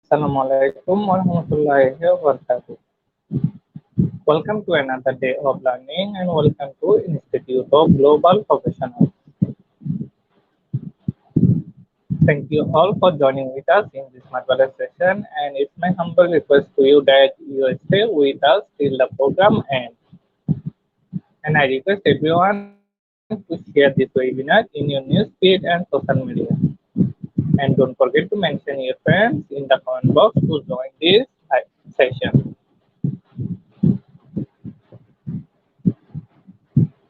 Assalamualaikum warahmatullahi wabarakatuh. Welcome to another day of learning and welcome to Institute of Global Professionals. Thank you all for joining with us in this marvelous session, and it's my humble request to you that you stay with us till the program ends. And I request everyone to share this webinar in your newsfeed and social media. And don't forget to mention your friends in the comment box to join this session.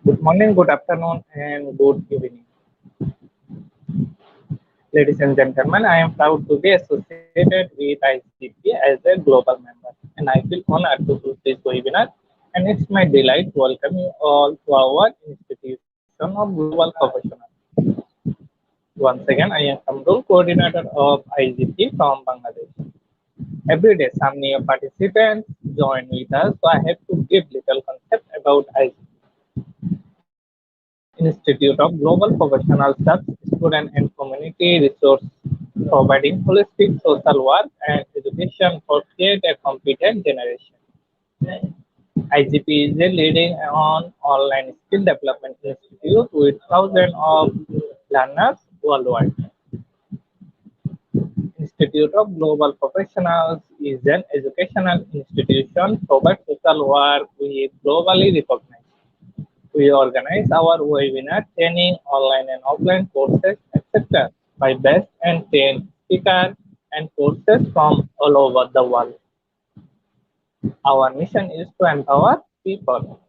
Good morning, good afternoon, and good evening. Ladies and gentlemen, I am proud to be associated with ICP as a global member, and I feel honored to host this webinar. And it's my delight to welcome you all to our institution of global professionals. Once again, I am Enroll coordinator of IGP from Bangladesh. Every day, some new participants join with us, so I have to give little concept about IGP. Institute of Global Professional Staff, Student and Community Resource, providing holistic social work and education for create a competent generation. IGP is a leading online skill development institute with thousands of learners worldwide. Institute of Global Professionals is an educational institution provides social work with globally recognized. We organize our webinar, training, online and offline courses, etc. by best and trained speakers and courses from all over the world. Our mission is to empower people.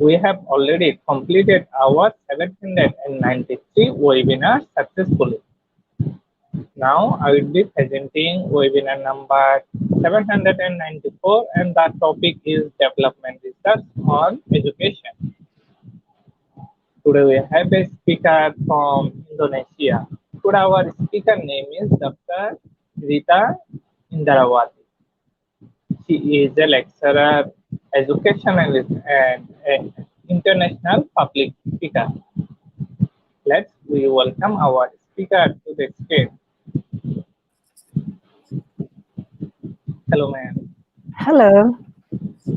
We have already completed our 793 webinars successfully. Now I will be presenting webinar number 794 and the topic is development research on education. Today we have a speaker from Indonesia. Today our speaker name is Dr. Rita Indarawati. She is a lecturer, educationalist and an international public speaker. Let's we welcome our speaker to the stage. Hello ma'am. Hello.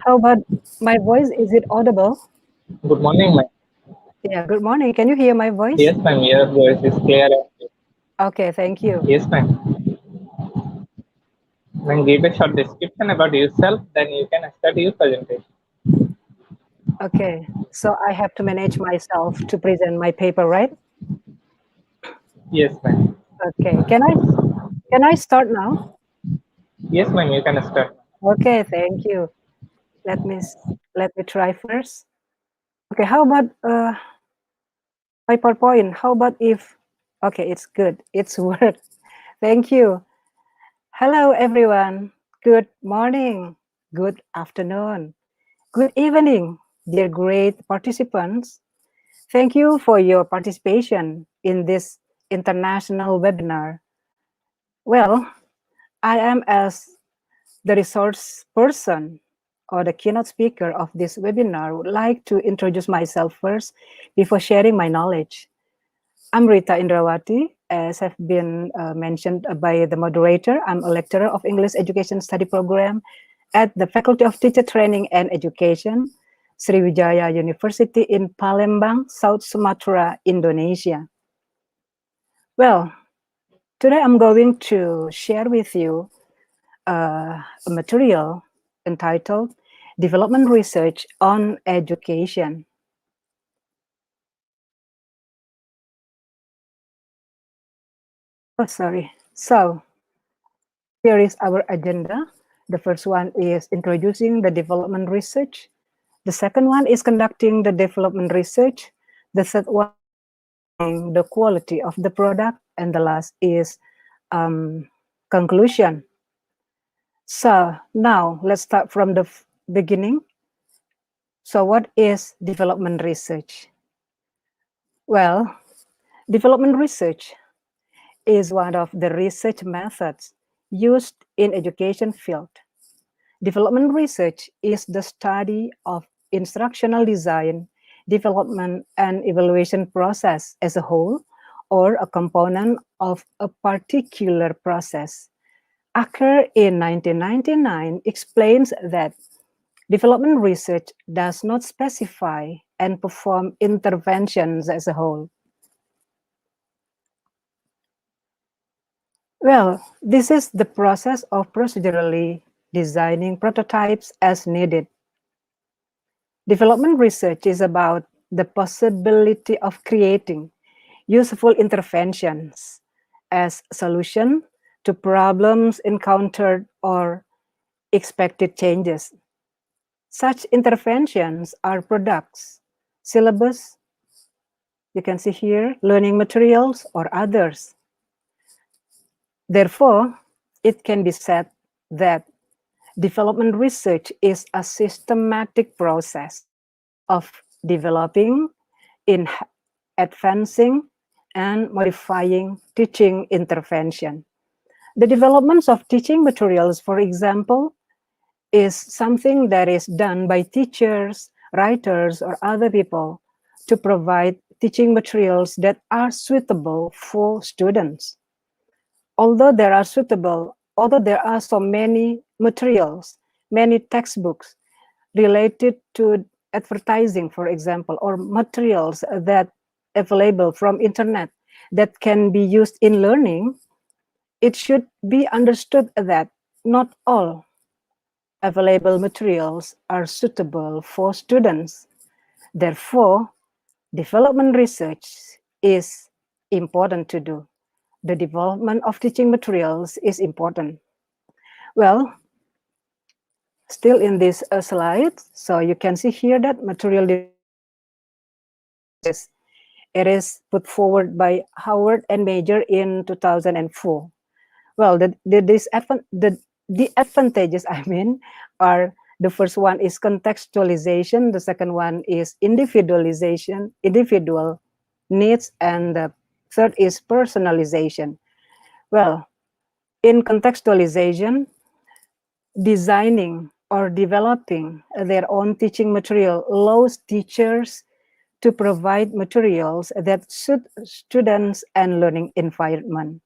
How about my voice? Is it audible? Good morning ma'am. Yeah, good morning. Can you hear my voice? Yes ma'am, your voice is clear. Okay, thank you. Yes ma'am. Then give a short description about yourself, then you can start your presentation. Okay, so I have to manage myself to present my paper, right? Yes ma'am. Okay, can I start now? Yes ma'am, you can start. Okay, thank you. Let me try first. Okay, how about my PowerPoint? How about if okay, it's good. It's work. Thank you. Hello everyone. Good morning. Good afternoon. Good evening, dear great participants. Thank you for your participation in this international webinar. Well, I am as the resource person or the keynote speaker of this webinar would like to introduce myself first before sharing my knowledge. I'm Rita Indrawati, as have been mentioned by the moderator. I'm a lecturer of English Education Study Program at the Faculty of Teacher Training and Education, Sriwijaya University in Palembang, South Sumatra, Indonesia. Well, today I'm going to share with you a material entitled Development Research on Education. Oh, sorry. So, here is our agenda. The first one is introducing the development research. The second one is conducting the development research. The third one is the quality of the product. And the last is conclusion. So now let's start from the beginning. So what is development research? Well, development research is one of the research methods used in education field. Development research is the study of instructional design, development, and evaluation process as a whole, or a component of a particular process. Acker in 1999 explains that development research does not specify and perform interventions as a whole. Well, this is the process of procedurally designing prototypes as needed. Development research is about the possibility of creating useful interventions as solution to problems encountered or expected changes. Such interventions are products, syllabus, you can see here, learning materials, or others. Therefore, it can be said that development research is a systematic process of developing, in advancing, and modifying teaching intervention. The developments of teaching materials, for example, is something that is done by teachers, writers, or other people to provide teaching materials that are suitable for students. Although there are so many materials, many textbooks related to advertising, for example, or materials that available from internet that can be used in learning, it should be understood that not all available materials are suitable for students. Therefore, development research is important to do. The development of teaching materials is important. Well, still in this slide, so you can see here that material development hypothesis. It is put forward by Howard and Major in 2004. Well, the advantages, I mean, are the first one is contextualization, the second one is individualization, individual needs, and the third is personalization. Well, in contextualization, designing or developing their own teaching material allows teachers to provide materials that suit students and learning environment.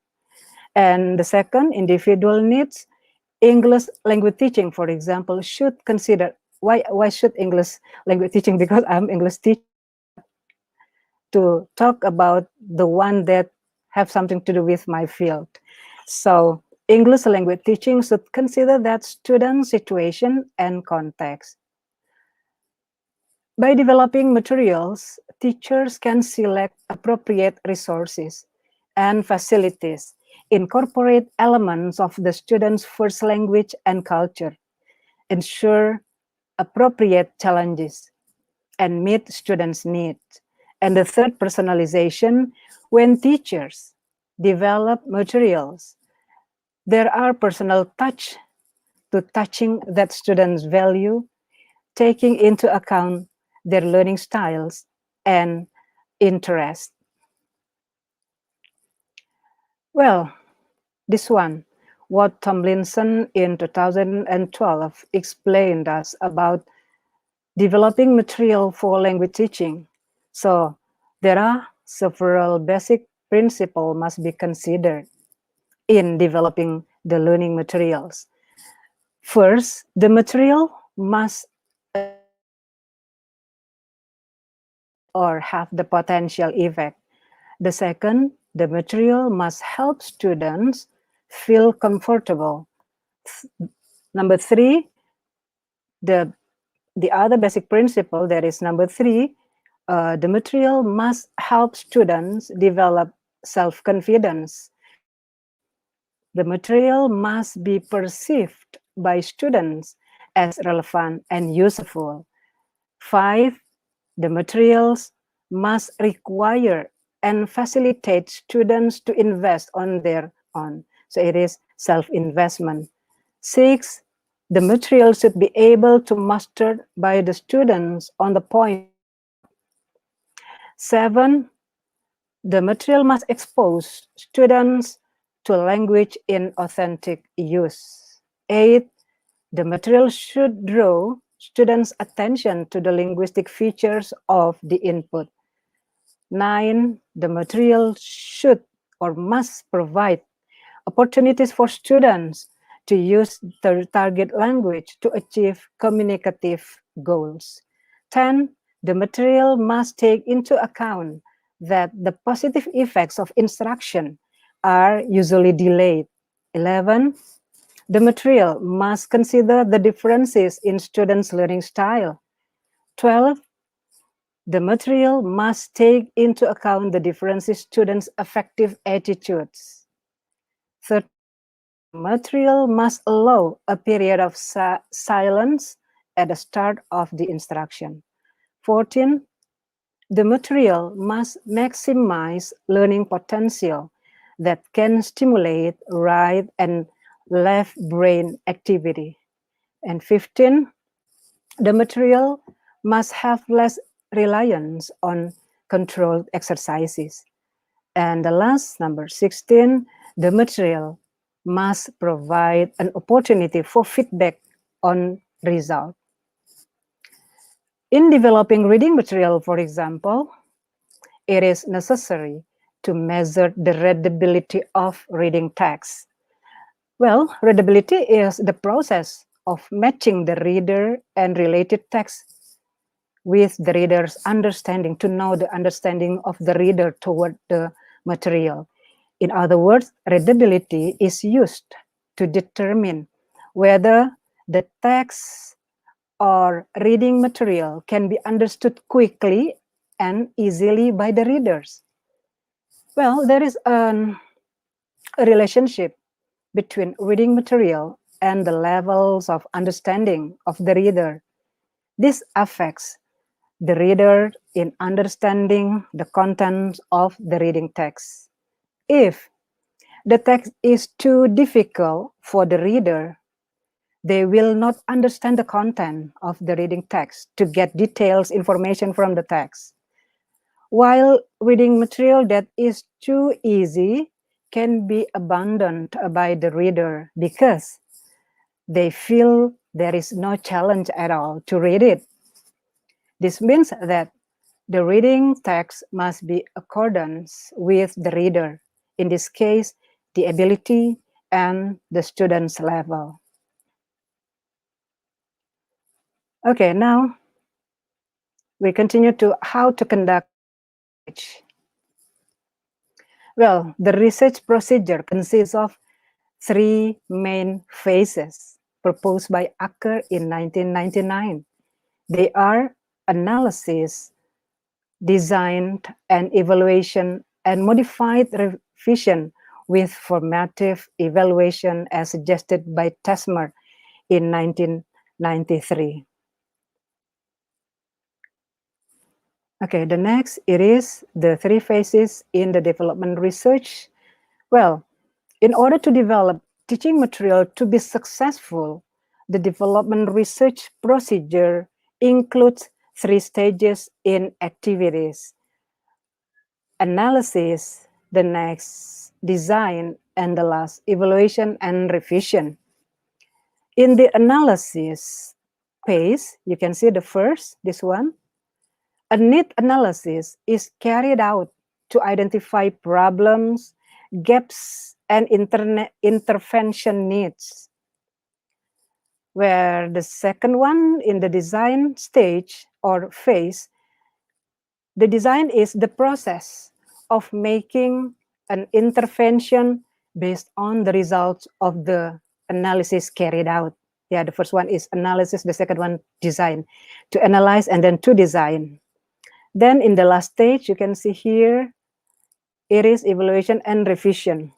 And the second, individual needs, English language teaching, for example, should consider why should English language teaching? Because I'm English teacher, but to talk about the one that have something to do with my field. So English language teaching should consider that student situation and context. By developing materials, teachers can select appropriate resources and facilities, incorporate elements of the student's first language and culture, ensure appropriate challenges, and meet students' needs. And the third, personalization, when teachers develop materials, there are personal touch to touching that students value, taking into account their learning styles and interest. Well, this one, what Tomlinson in 2012 explained us about developing material for language teaching. So there are several basic principles must be considered in developing the learning materials. First, the material must or have the potential effect. The second, the material must help students feel comfortable. Number three, the other basic principle, that is number three, the material must help students develop self-confidence. The material must be perceived by students as relevant and useful. 5, the materials must require and facilitate students to invest on their own. So it is self-investment. 6, the material should be able to mastered by the students on the point. 7, the material must expose students to language in authentic use. 8, the material should draw students' attention to the linguistic features of the input. 9, the material should or must provide opportunities for students to use the target language to achieve communicative goals. 10. The material must take into account that the positive effects of instruction are usually delayed. 11. The material must consider the differences in students' learning style. 12. The material must take into account the differences students' affective attitudes. 13. The material must allow a period of silence at the start of the instruction. 14. The material must maximize learning potential that can stimulate right and left brain activity. And 15. The material must have less reliance on controlled exercises. And the last, number 16, the material must provide an opportunity for feedback on result. In developing reading material, for example, it is necessary to measure the readability of reading text. Well, readability is the process of matching the reader and related text with the reader's understanding, to know the understanding of the reader toward the material. In other words, readability is used to determine whether the text or reading material can be understood quickly and easily by the readers. Well, there is a relationship between reading material and the levels of understanding of the reader. This affects the reader in understanding the contents of the reading text. If the text is too difficult for the reader, they will not understand the content of the reading text to get details, information from the text. While reading material that is too easy can be abandoned by the reader because they feel there is no challenge at all to read it. This means that the reading text must be accordance with the reader, in this case, the ability and the student's level. Okay, now we continue to how to conduct research. Well, the research procedure consists of three main phases proposed by Acker in 1999. They are analysis, design and evaluation, and modified revision with formative evaluation as suggested by Tesmer in 1993. Okay, the next, it is the three phases in the development research. Well, in order to develop teaching material to be successful, the development research procedure includes three stages in activities: analysis, the next design, and the last evaluation and revision. In the analysis phase, you can see the first, this one. A need analysis is carried out to identify problems, gaps, and intervention needs. Where the second one, in the design stage or phase, the design is the process of making an intervention based on the results of the analysis carried out. Yeah, the first one is analysis, the second one, design. To analyze and then to design. Then in the last stage, you can see here, it is evaluation and revision.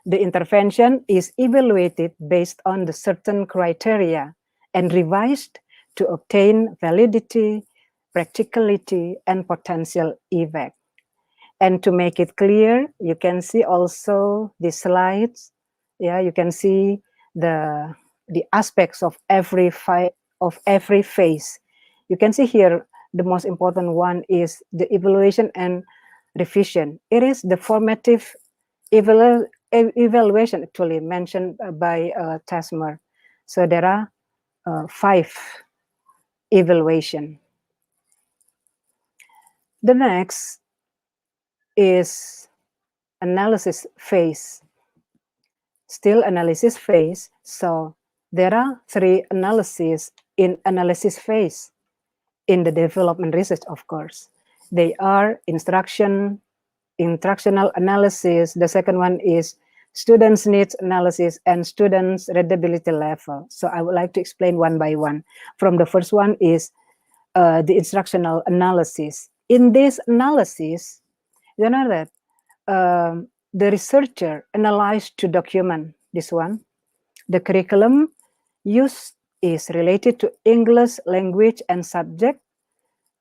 The intervention is evaluated based on the certain criteria and revised to obtain validity, practicality, and potential effect. And to make it clear, you can see also the slides. Yeah, you can see the aspects of every phase. You can see here the most important one is the evaluation and revision. It is the formative evaluation actually mentioned by Tasmer. So there are 5 evaluation. The next is analysis phase. still analysis phase. So there are 3 analyses in analysis phase in the development research, of course. They are instructional analysis. The second one is students' needs analysis and students' readability level. So I would like to explain one by one. From the first one is the instructional analysis. In this analysis, you know that the researcher analyzed to document this one. The curriculum used is related to English language and subject,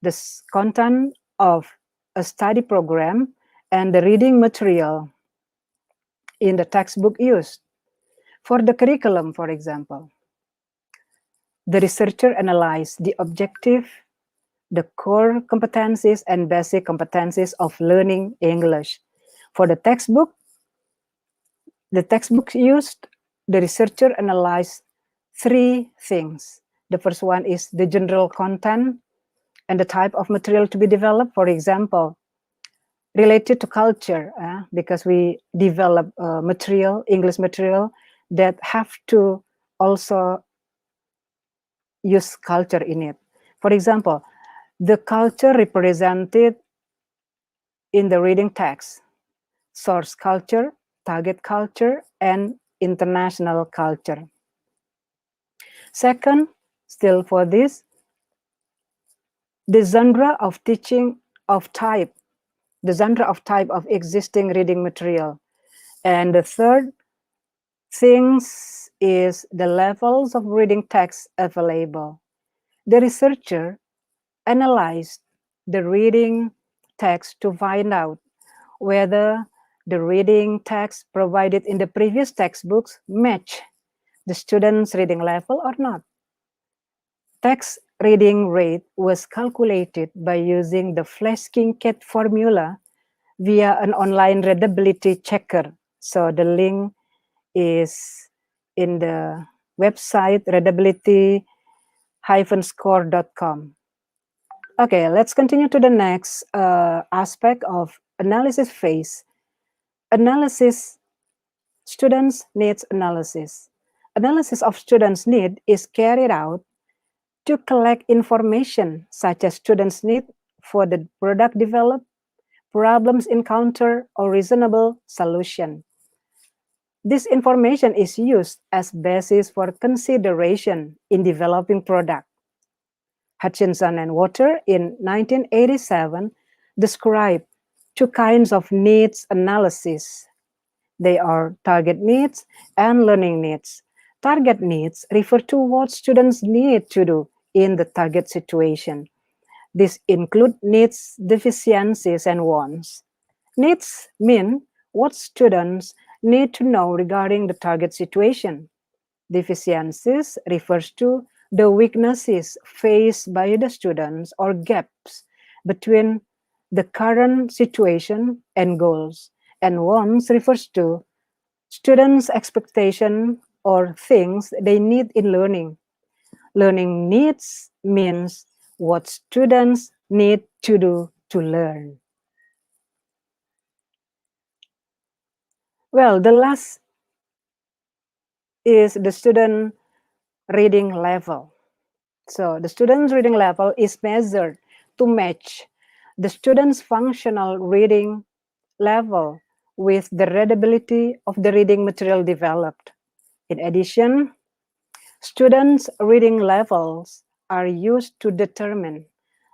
the content of a study program, and the reading material in the textbook used. For the curriculum, for example, the researcher analyzed the objective, the core competencies, and basic competencies of learning English. For the textbook used, the researcher analyzed 3 things. The first one is the general content and the type of material to be developed. For example, related to culture, because we develop material, English material, that have to also use culture in it. For example, the culture represented in the reading text, source culture, target culture, and international culture. Second, still for this, the genre of teaching of type, the genre of type of existing reading material. And the third things is the levels of reading text available. The researcher analyzed the reading text to find out whether the reading text provided in the previous textbooks match the student's reading level or not. Text reading rate was calculated by using the Flesch-Kincaid formula via an online readability checker. So the link is in the website readability-score.com. Okay, let's continue to the next aspect of analysis phase. Analysis, students' needs analysis. Analysis of students' need is carried out to collect information such as students' need for the product developed, problems encountered, or reasonable solution. This information is used as basis for consideration in developing product. Hutchinson and Water in 1987 described 2 kinds of needs analysis. They are target needs and learning needs. Target needs refer to what students need to do in the target situation. This include needs, deficiencies, and wants. Needs mean what students need to know regarding the target situation. Deficiencies refers to the weaknesses faced by the students or gaps between the current situation and goals. And wants refers to students' expectation or things they need in learning. Learning needs means what students need to do to learn. Well, the last is the student reading level. So the student's reading level is measured to match the student's functional reading level with the readability of the reading material developed. In addition, students' reading levels are used to determine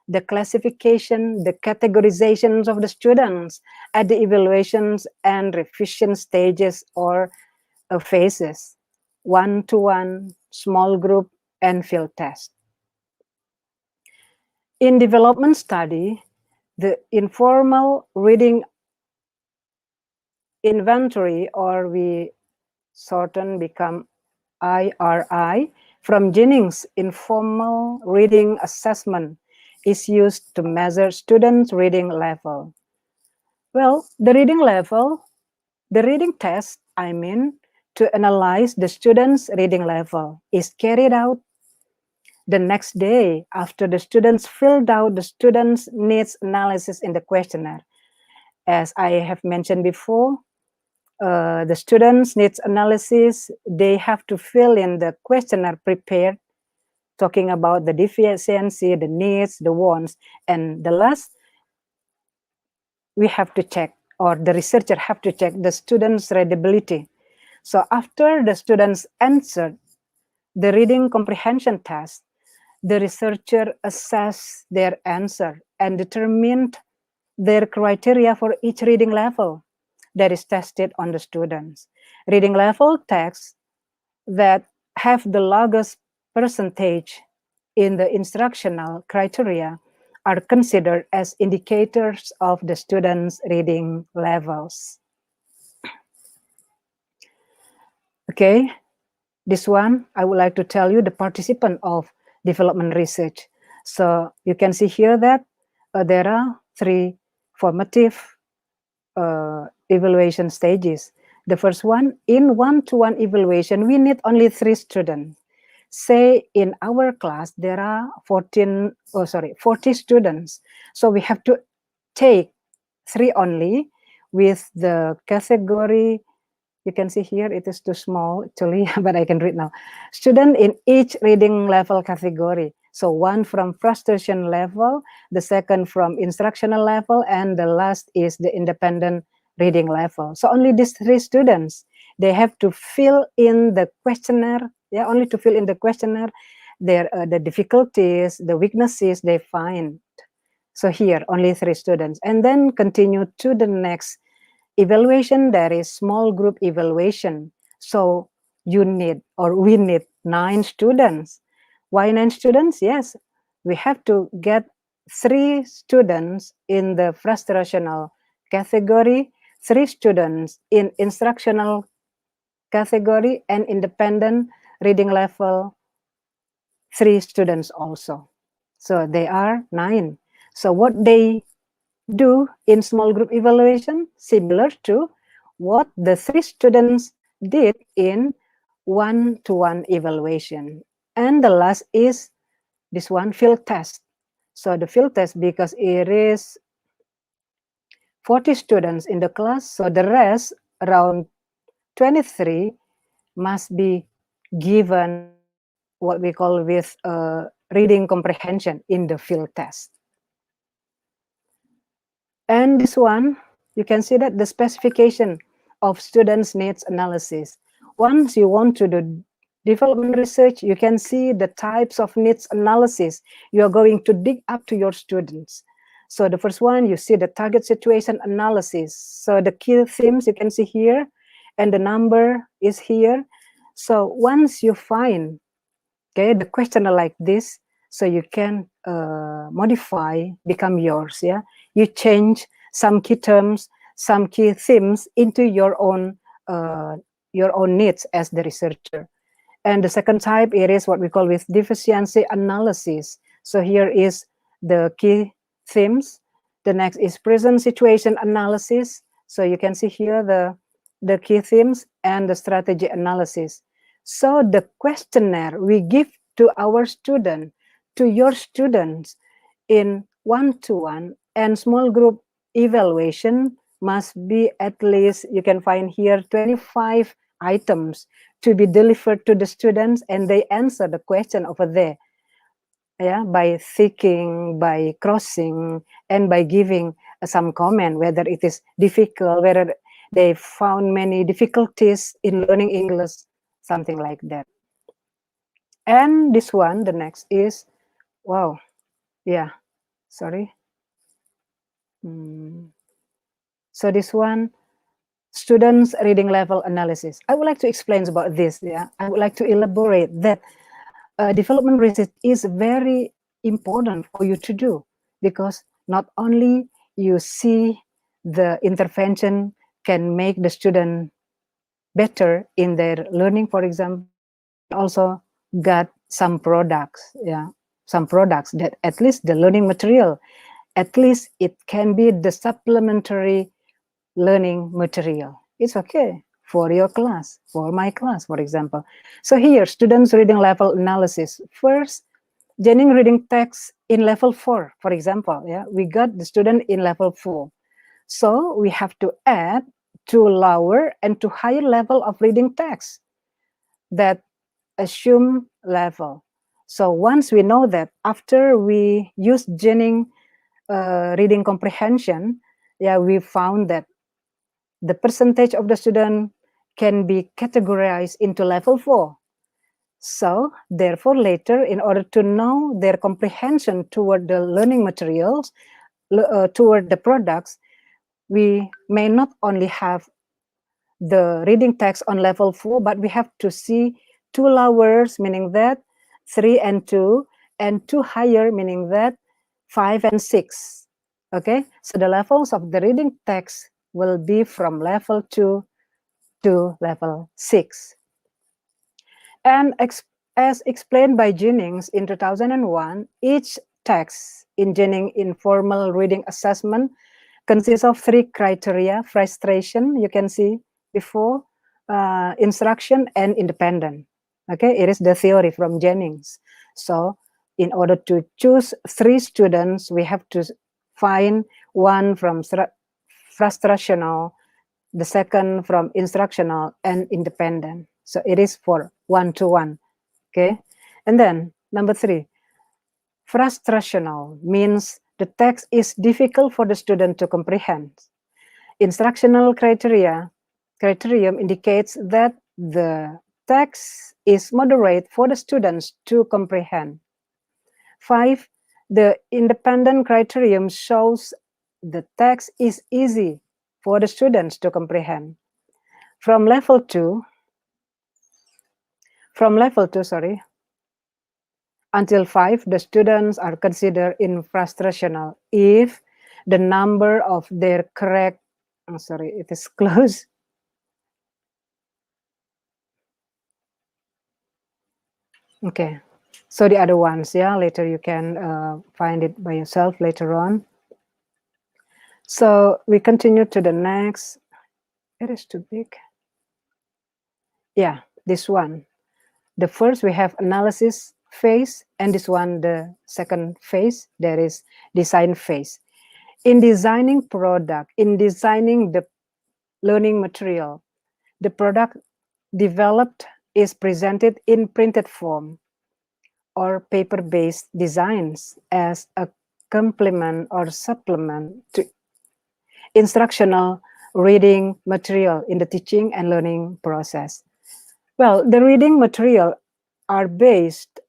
the classification, the categorizations of the students at the evaluations and revision stages or phases, one-to-one, small group, and field test. In development study, the informal reading inventory, or we shorten become IRI, from Jennings' informal reading assessment is used to measure students' reading level. Well, the reading level, the reading test, to analyze the student's reading level is carried out the next day after the students filled out the student's needs analysis in the questionnaire. As I have mentioned before, The students needs analysis, they have to fill in the questionnaire prepared, talking about the deficiency, the needs, the wants, and the last, we have to check, or the researcher have to check the students' readability. So after the students answered the reading comprehension test, the researcher assessed their answer and determined their criteria for each reading level that is tested on the students. Reading level texts that have the lowest percentage in the instructional criteria are considered as indicators of the students' reading levels. Okay, this one, I would like to tell you the participant of development research. So you can see here that there are 3 formative evaluation stages. The first one, in one-to-one evaluation, we need only 3 students. Say in our class, there are 40 students. So we have to take 3 only with the category. You can see here, it is too small actually, but I can read now. Student in each reading level category. So one from frustration level, the second from instructional level, and the last is the independent reading level. So only these 3 students, they have to fill in the questionnaire, only to fill in the questionnaire, the difficulties, the weaknesses they find. So here, only 3 students. And then continue to the next evaluation, there is small group evaluation. So you need, or we need 9 students. Why 9 students? Yes, we have to get 3 students in the frustrational category, 3 students in instructional category, and independent reading level, 3 students also. So they are 9. So what they do in small group evaluation, similar to what the 3 students did in one-to-one evaluation. And the last is this one, field test. So the field test, because it is 40 students in the class, so the rest, around 23, must be given what we call with reading comprehension in the field test. And this one, you can see that the specification of students' needs analysis. Once you want to do development research, you can see the types of needs analysis you are going to dig up to your students. So the first one, you see the target situation analysis. So the key themes you can see here, and the number is here. So once you find, okay, the questionnaire like this, so you can modify, become yours, you change some key terms, some key themes into your own needs as the researcher. And the second type, it is what we call with deficiency analysis. So here is the key themes. The next is present situation analysis. So you can see here the key themes and the strategy analysis. So the questionnaire we give to our student, to your students in one-to-one and small group evaluation must be at least, you can find here 25 items to be delivered to the students, and they answer the question over there, by ticking, by crossing, and by giving some comment, whether it is difficult, whether they found many difficulties in learning English, something like that. And this one, the next is, wow, sorry. So this one, students' reading level analysis. I would like to explain about this. I would like to elaborate that development research is very important for you to do, because not only you see the intervention can make the student better in their learning, for example, also got some products, some products that at least the learning material, at least it can be the supplementary learning material. It's okay for your class, for my class, for example. So here, students' reading level analysis. First, Jennings reading text in level 4, for example. We got the student in level 4. So we have to add to lower and to higher level of reading text that assume level. So once we know that, after we use Jennings reading comprehension, yeah, we found that the percentage of the student can be categorized into level 4. So therefore later, in order to know their comprehension toward the learning materials, toward the products, we may not only have the reading text on level 4, but we have to see 2 lowers, meaning that 3 and 2, and 2 higher, meaning that 5 and 6. Okay, so the levels of the reading text will be from level 2 to level 6. And as explained by Jennings in 2001, each text in Jennings Informal Reading Assessment consists of 3 criteria: frustration, you can see before, instruction, and independent. Okay, it is the theory from Jennings. So in order to choose 3 students, we have to find one from frustrational, the second from instructional, and independent. So it is for 1-to-1. Okay, and then number 3, frustrational means the text is difficult for the student to comprehend. Instructional criterion indicates that the text is moderate for the students to comprehend. 5, the independent criterion shows the text is easy for the students to comprehend. From level 2, until 5, the students are considered infrustrational if the number of their correct, it is close. Okay, so the other ones, yeah, later you can find it by yourself later on. So we continue to the next. It is too big. Yeah, this one. The first we have analysis phase, and this one the second phase, there is design phase. In designing product, in designing the learning material, the product developed is presented in printed form or paper-based designs as a complement or supplement to instructional reading material in the teaching and learning process. Well, the reading material are based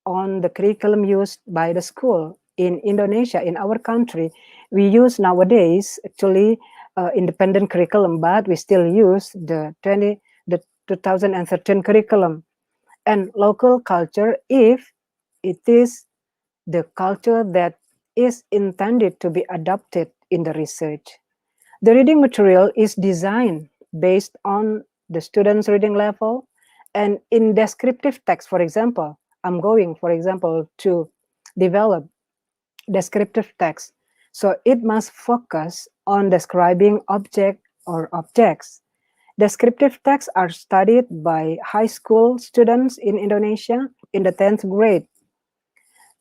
on the curriculum used by the school. In Indonesia, in our country, we use nowadays actually independent curriculum, but we still use the 2013 curriculum. And local culture, if it is the culture that is intended to be adopted in the research. The reading material is designed based on the student's reading level, and in descriptive text, for example, I'm going, for example, to develop descriptive text. So it must focus on describing object or objects. Descriptive texts are studied by high school students in Indonesia in the 10th grade.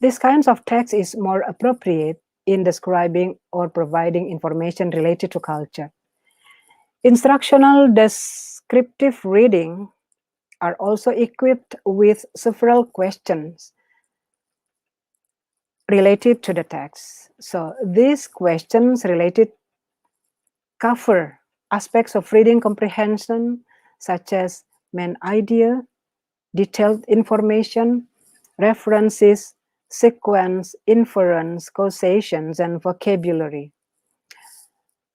This kinds of text is more appropriate in describing or providing information related to culture. Instructional descriptive reading are also equipped with several questions related to the text. So these questions related cover aspects of reading comprehension, such as main idea, detailed information, references, sequence, inference, causations, and vocabulary.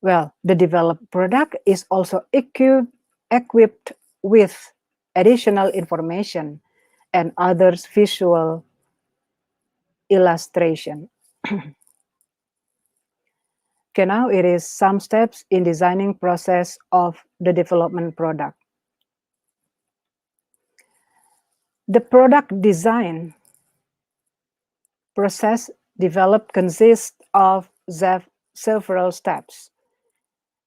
Well, the developed product is also equipped with additional information and others visual illustration. Okay, now it is some steps in designing process of the development product. The product design process developed consists of several steps.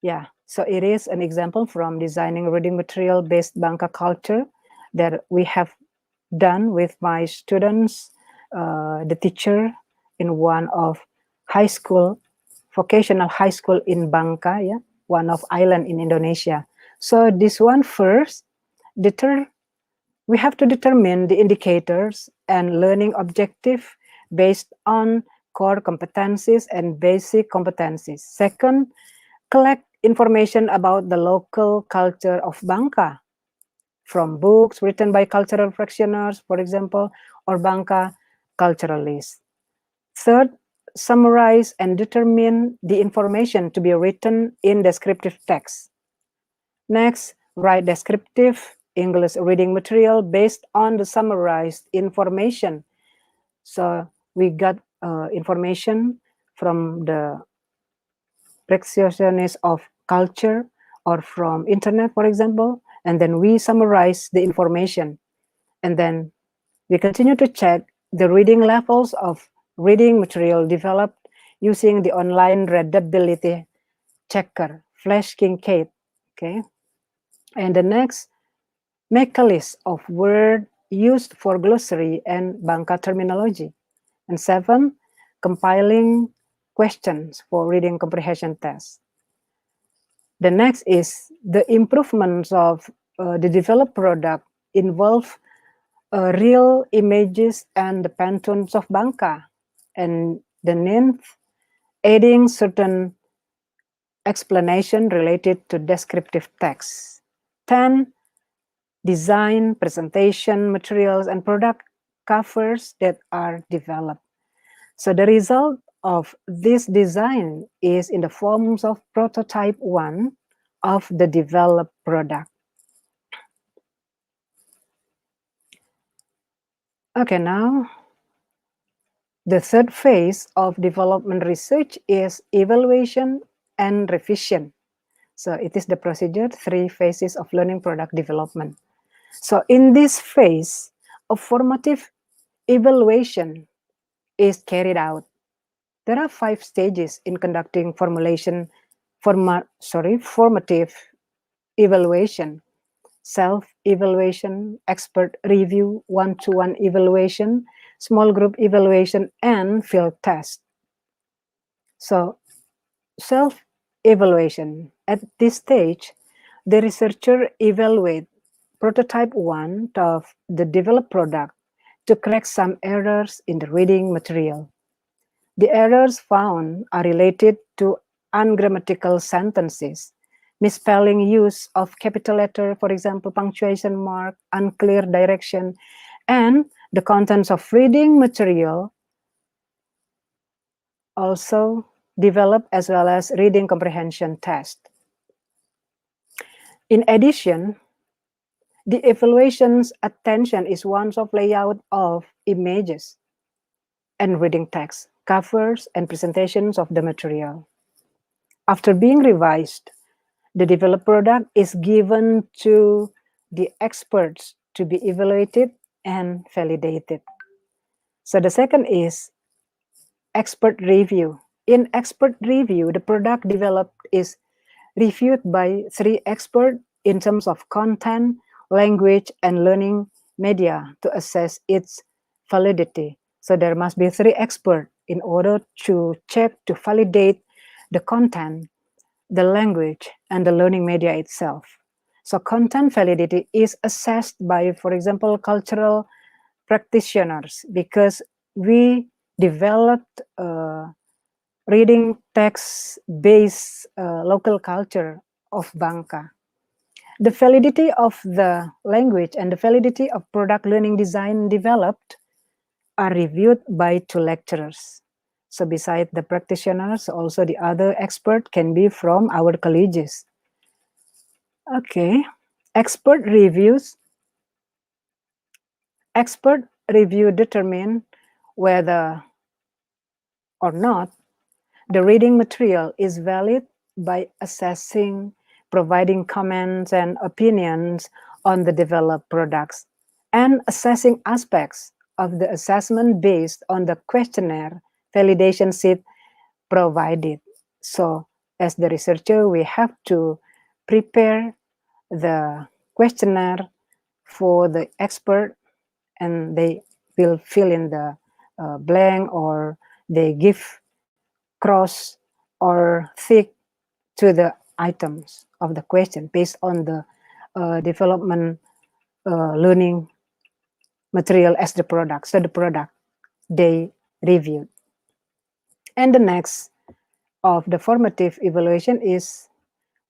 Yeah, so it is an example from designing reading material based Bangka culture that we have done with my students, the teacher in one of high school, vocational high school in Bangka, yeah. one of island in Indonesia. So this one first, we have to determine the indicators and learning objective based on core competencies and basic competencies. Second, collect information about the local culture of Bangka from books written by cultural practitioners, for example, or Bangka culturalists. Third, summarize and determine the information to be written in descriptive text. Next, write descriptive English reading material based on the summarized information. So we got information from the practitioners of culture or from internet, for example, and then we summarize the information. And then we continue to check the reading levels of reading material developed using the online readability checker, Flash Kincaid. Okay. And the next, make a list of words used for glossary and Bangka terminology. And 7, compiling questions for reading comprehension tests. The next is the improvements of the developed product involve real images and the pantones of Bangka. And the ninth, adding certain explanation related to descriptive text. 10, design, presentation, materials, and product covers that are developed. So the result of this design is in the forms of prototype 1 of the developed product. Okay, now the third phase of development research is evaluation and revision. So it is the procedure, 3 phases of learning product development. So in this phase, a formative evaluation is carried out. There are 5 stages in conducting formative evaluation: self-evaluation, expert review, one-to-one evaluation, small group evaluation, and field test. So self-evaluation. At this stage, the researcher evaluates prototype 1 of the developed product to correct some errors in the reading material. The errors found are related to ungrammatical sentences, misspelling use of capital letter, for example, punctuation mark, unclear direction, and the contents of reading material also developed as well as reading comprehension test. In addition, the evaluation's attention is one of layout of images and reading text, covers, and presentations of the material. After being revised, the developed product is given to the experts to be evaluated and validated. So the second is expert review. In expert review, the product developed is reviewed by 3 experts in terms of content, language, and learning media to assess its validity. So there must be 3 experts in order to check, to validate the content, the language, and the learning media itself. So content validity is assessed by, for example, cultural practitioners, because we developed reading text-based local culture of Bangka. The validity of the language and the validity of product learning design developed are reviewed by 2 lecturers. So besides the practitioners, also the other expert can be from our colleges. Okay, expert reviews. Expert review determine whether or not the reading material is valid by assessing, providing comments and opinions on the developed products, and assessing aspects of the assessment based on the questionnaire validation sheet provided. So as the researcher, we have to prepare the questionnaire for the expert, and they will fill in the blank, or they give cross or tick to the items of the question based on the development learning material as the product. So the product they reviewed. And the next of the formative evaluation is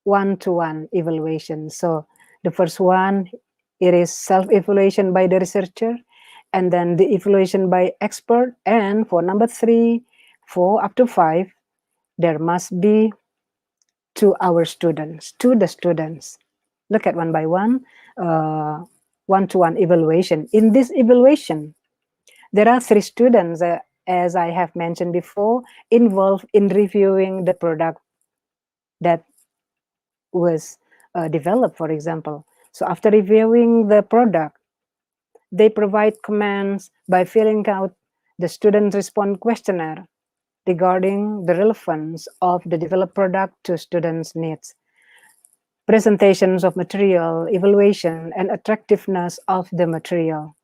one-to-one evaluation. So the first one, it is self-evaluation by the researcher, and then the evaluation by expert. And for number 3, 4 up to 5, there must be to our students, to the students. Look at one by one, one-to-one evaluation. In this evaluation, there are 3 students, as I have mentioned before, involved in reviewing the product that was developed, for example. So after reviewing the product, they provide comments by filling out the student response questionnaire regarding the relevance of the developed product to students' needs, presentations of material, evaluation, and attractiveness of the material.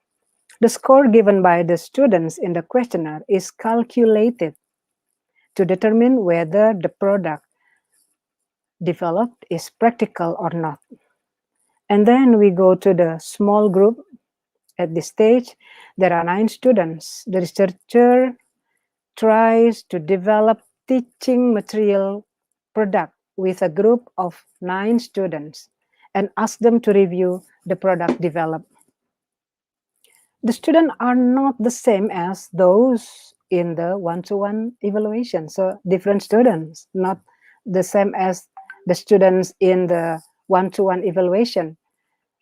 The score given by the students in the questionnaire is calculated to determine whether the product developed is practical or not. And then we go to the small group. At this stage, there are 9 students. The researcher tries to develop teaching material product with a group of 9 students and asks them to review the product developed. The students are not the same as those in the one-to-one evaluation. So different students, not the same as the students in the one-to-one evaluation.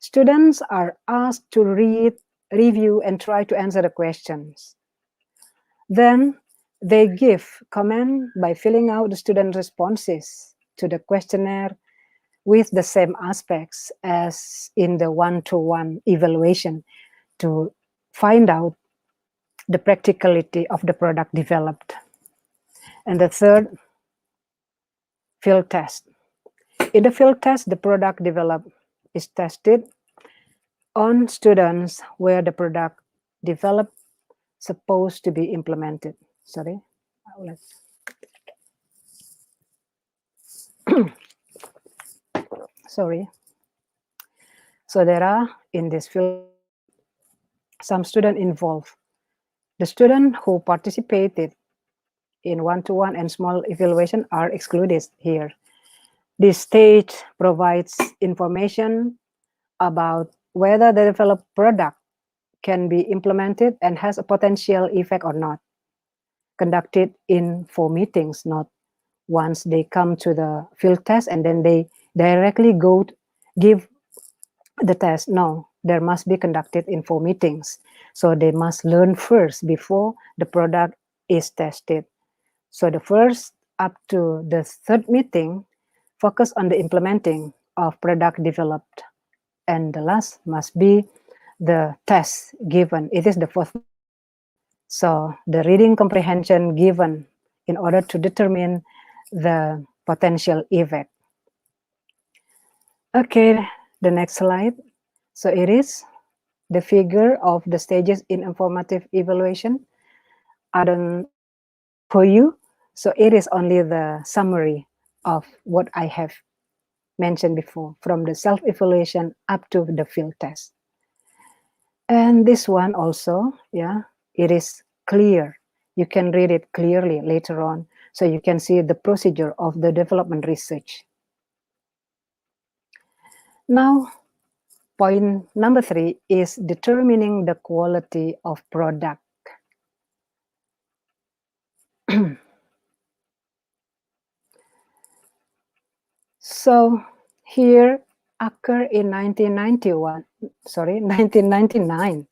Students are asked to read, review, and try to answer the questions. Then they give comment by filling out the student responses to the questionnaire with the same aspects as in the one-to-one evaluation to find out the practicality of the product developed. And the third, field test. In the field test, the product developed is tested on students where the product developed supposed to be implemented. Sorry. Sorry. So there are in this field some students involved. The students who participated in one-to-one and small evaluation are excluded here. This stage provides information about whether the developed product can be implemented and has a potential effect or not. Conducted in 4 meetings, not once they come to the field test and then they directly go to give the test. No, there must be conducted in 4 meetings. So they must learn first before the product is tested. So the first up to the 3rd meeting focus on the implementing of product developed. And the last must be the test given. It is the 4th. So the reading comprehension given in order to determine the potential effect. Okay, the next slide. So it is the figure of the stages in informative evaluation. I don't read it for you. So it is only the summary of what I have mentioned before, from the self-evaluation up to the field test. And this one also, yeah, it is clear. You can read it clearly later on, so you can see the procedure of the development research. Now, point number 3 is determining the quality of product. So here occur in 1999,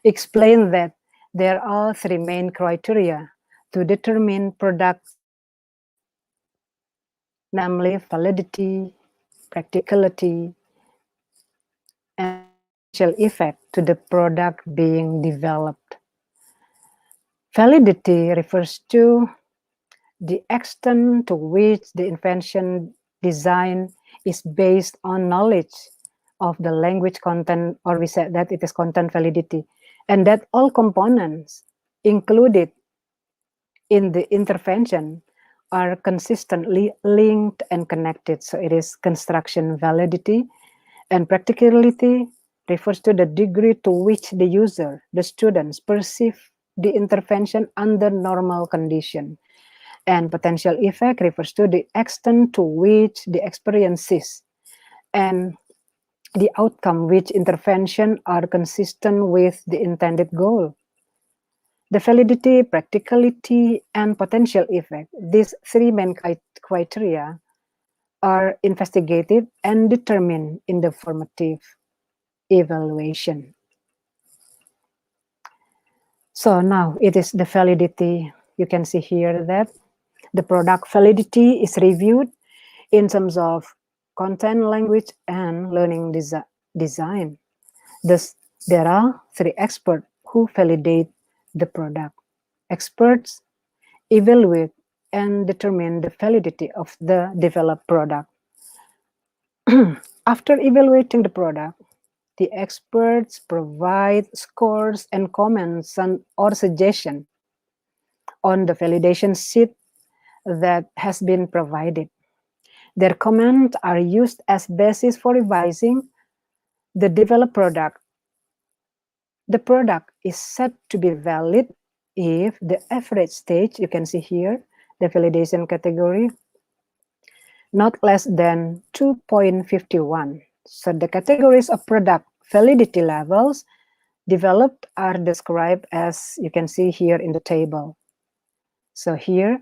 explain that there are 3 main criteria to determine product quality, namely validity, practicality, and potential effect to the product being developed. Validity refers to the extent to which the invention design is based on knowledge of the language content, or we said that it is content validity, and that all components included in the intervention are consistently linked and connected. So it is construction validity, and practicality refers to the degree to which the user, the students, perceive the intervention under normal condition. And potential effect refers to the extent to which the experiences and the outcome which intervention are consistent with the intended goal. The validity, practicality, and potential effect, these three main criteria are investigated and determined in the formative evaluation. So now it is the validity. You can see here that the product validity is reviewed in terms of content, language, and learning design. Thus, there are three experts who validate the product. Experts evaluate and determine the validity of the developed product. After evaluating the product, the experts provide scores and comments or suggestions on the validation sheet that has been provided. Their comments are used as basis for revising the developed product. The product is said to be valid if the average stage, you can see here, the validation category, not less than 2.51. So the categories of product validity levels developed are described as you can see here in the table. So here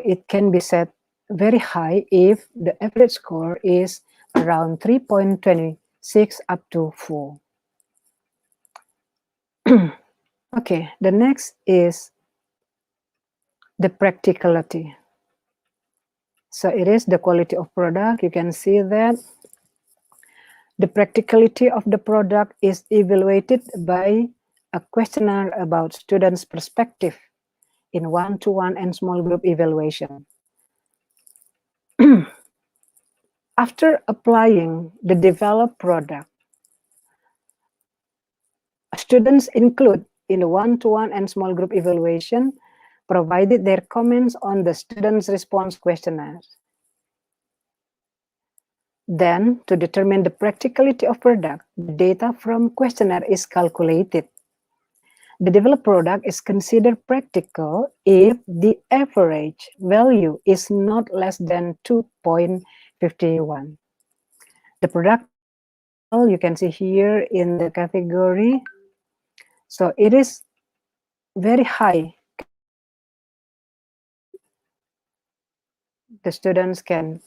it can be set very high if the average score is around 3.26 up to 4. Okay, the next is the practicality. So it is the quality of product. You can see that the practicality of the product is evaluated by a questionnaire about students' perspective in one-to-one and small group evaluation. After applying the developed product, students include in the one-to-one and small group evaluation provided their comments on the students' response questionnaire. Then, to determine the practicality of product, the data from questionnaire is calculated. The developed product is considered practical if the average value is not less than 2.51. The product is practical, you can see here in the category. So it is very high category. The students can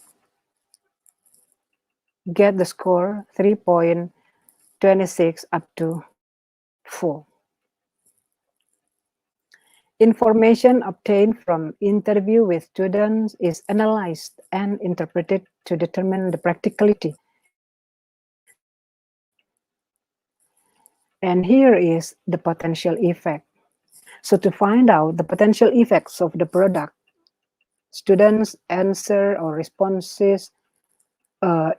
get the score 3.26 up to 4. Information obtained from interview with students is analyzed and interpreted to determine the practicality of the product. And here is the potential effect. So to find out the potential effects of the product, students answer or responses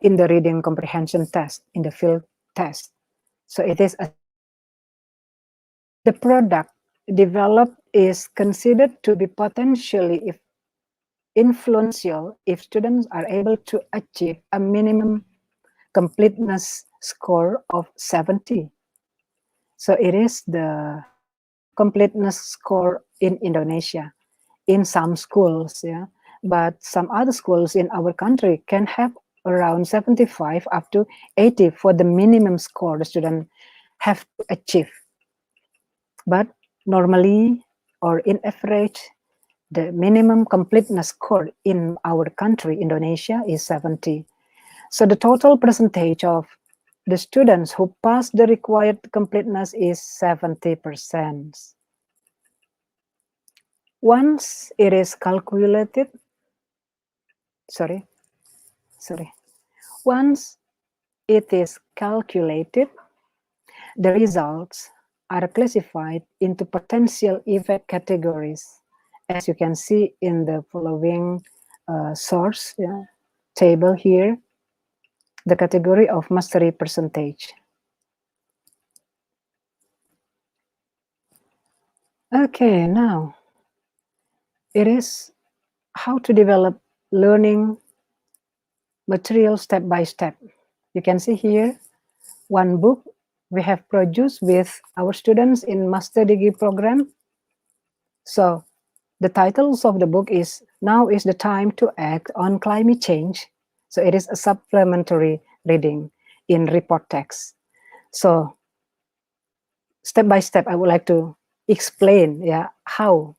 in the reading comprehension test, in the field test. So it is assessed if the product developed is considered to be potentially influential if students are able to achieve a minimum completeness score of 70. So it is the minimum completeness score in Indonesia in some schools, yeah. But some other schools in our country can have around 75 up to 80 for the minimum score the student have to achieve. But normally or in average, the minimum completeness score in our country, Indonesia, is 70. So the total percentage of the students who pass the required completeness is 70%. Once it is calculated, once it is calculated, the results are classified into potential effect categories, as you can see in the following source table here, the category of mastery percentage. Okay, now it is how to develop learning material step by step. You can see here one book we have produced with our students in master degree program. So the titles of the book is Now is the Time to Act on Climate Change. So it is a supplementary reading in report text. So step by step, I would like to explain how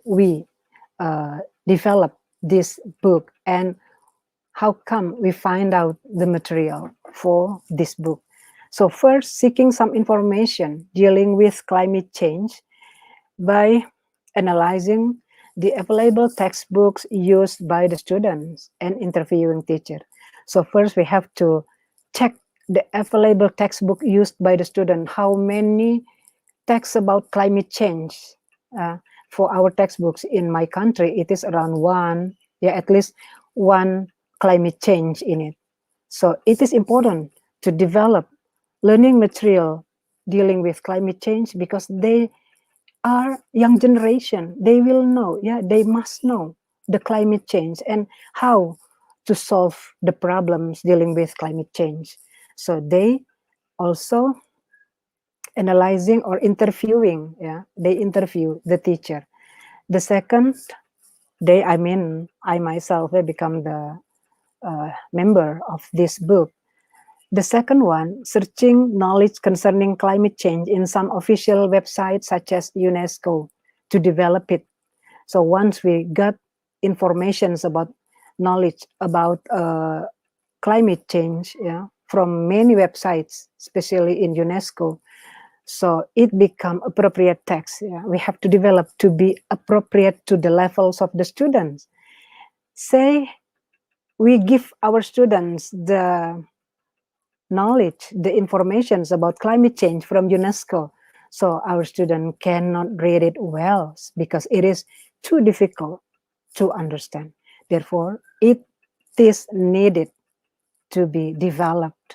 we develop this book and how come we find out the material for this book. So first, seeking some information dealing with climate change by analyzing the available textbooks used by the students and interviewing teacher. So first we have to check the available textbook used by the student, how many texts about climate change. For our textbooks in my country, it is around at least one climate change in it. So it is important to develop learning material dealing with climate change because they are young generation. They will know, they must know the climate change and how to solve the problems dealing with climate change. So they also analyzing or interviewing, they interview the teacher. The second day, I myself become the member of this book. The second one, searching knowledge concerning climate change in some official websites such as UNESCO to develop it. So once we got informations about knowledge about climate change from many websites, especially in UNESCO, so it become appropriate text. We have to develop to be appropriate to the levels of the students. Say we give our students the knowledge, the informations about climate change from UNESCO. So our student cannot read it well because it is too difficult to understand. Therefore, it is needed to be developed,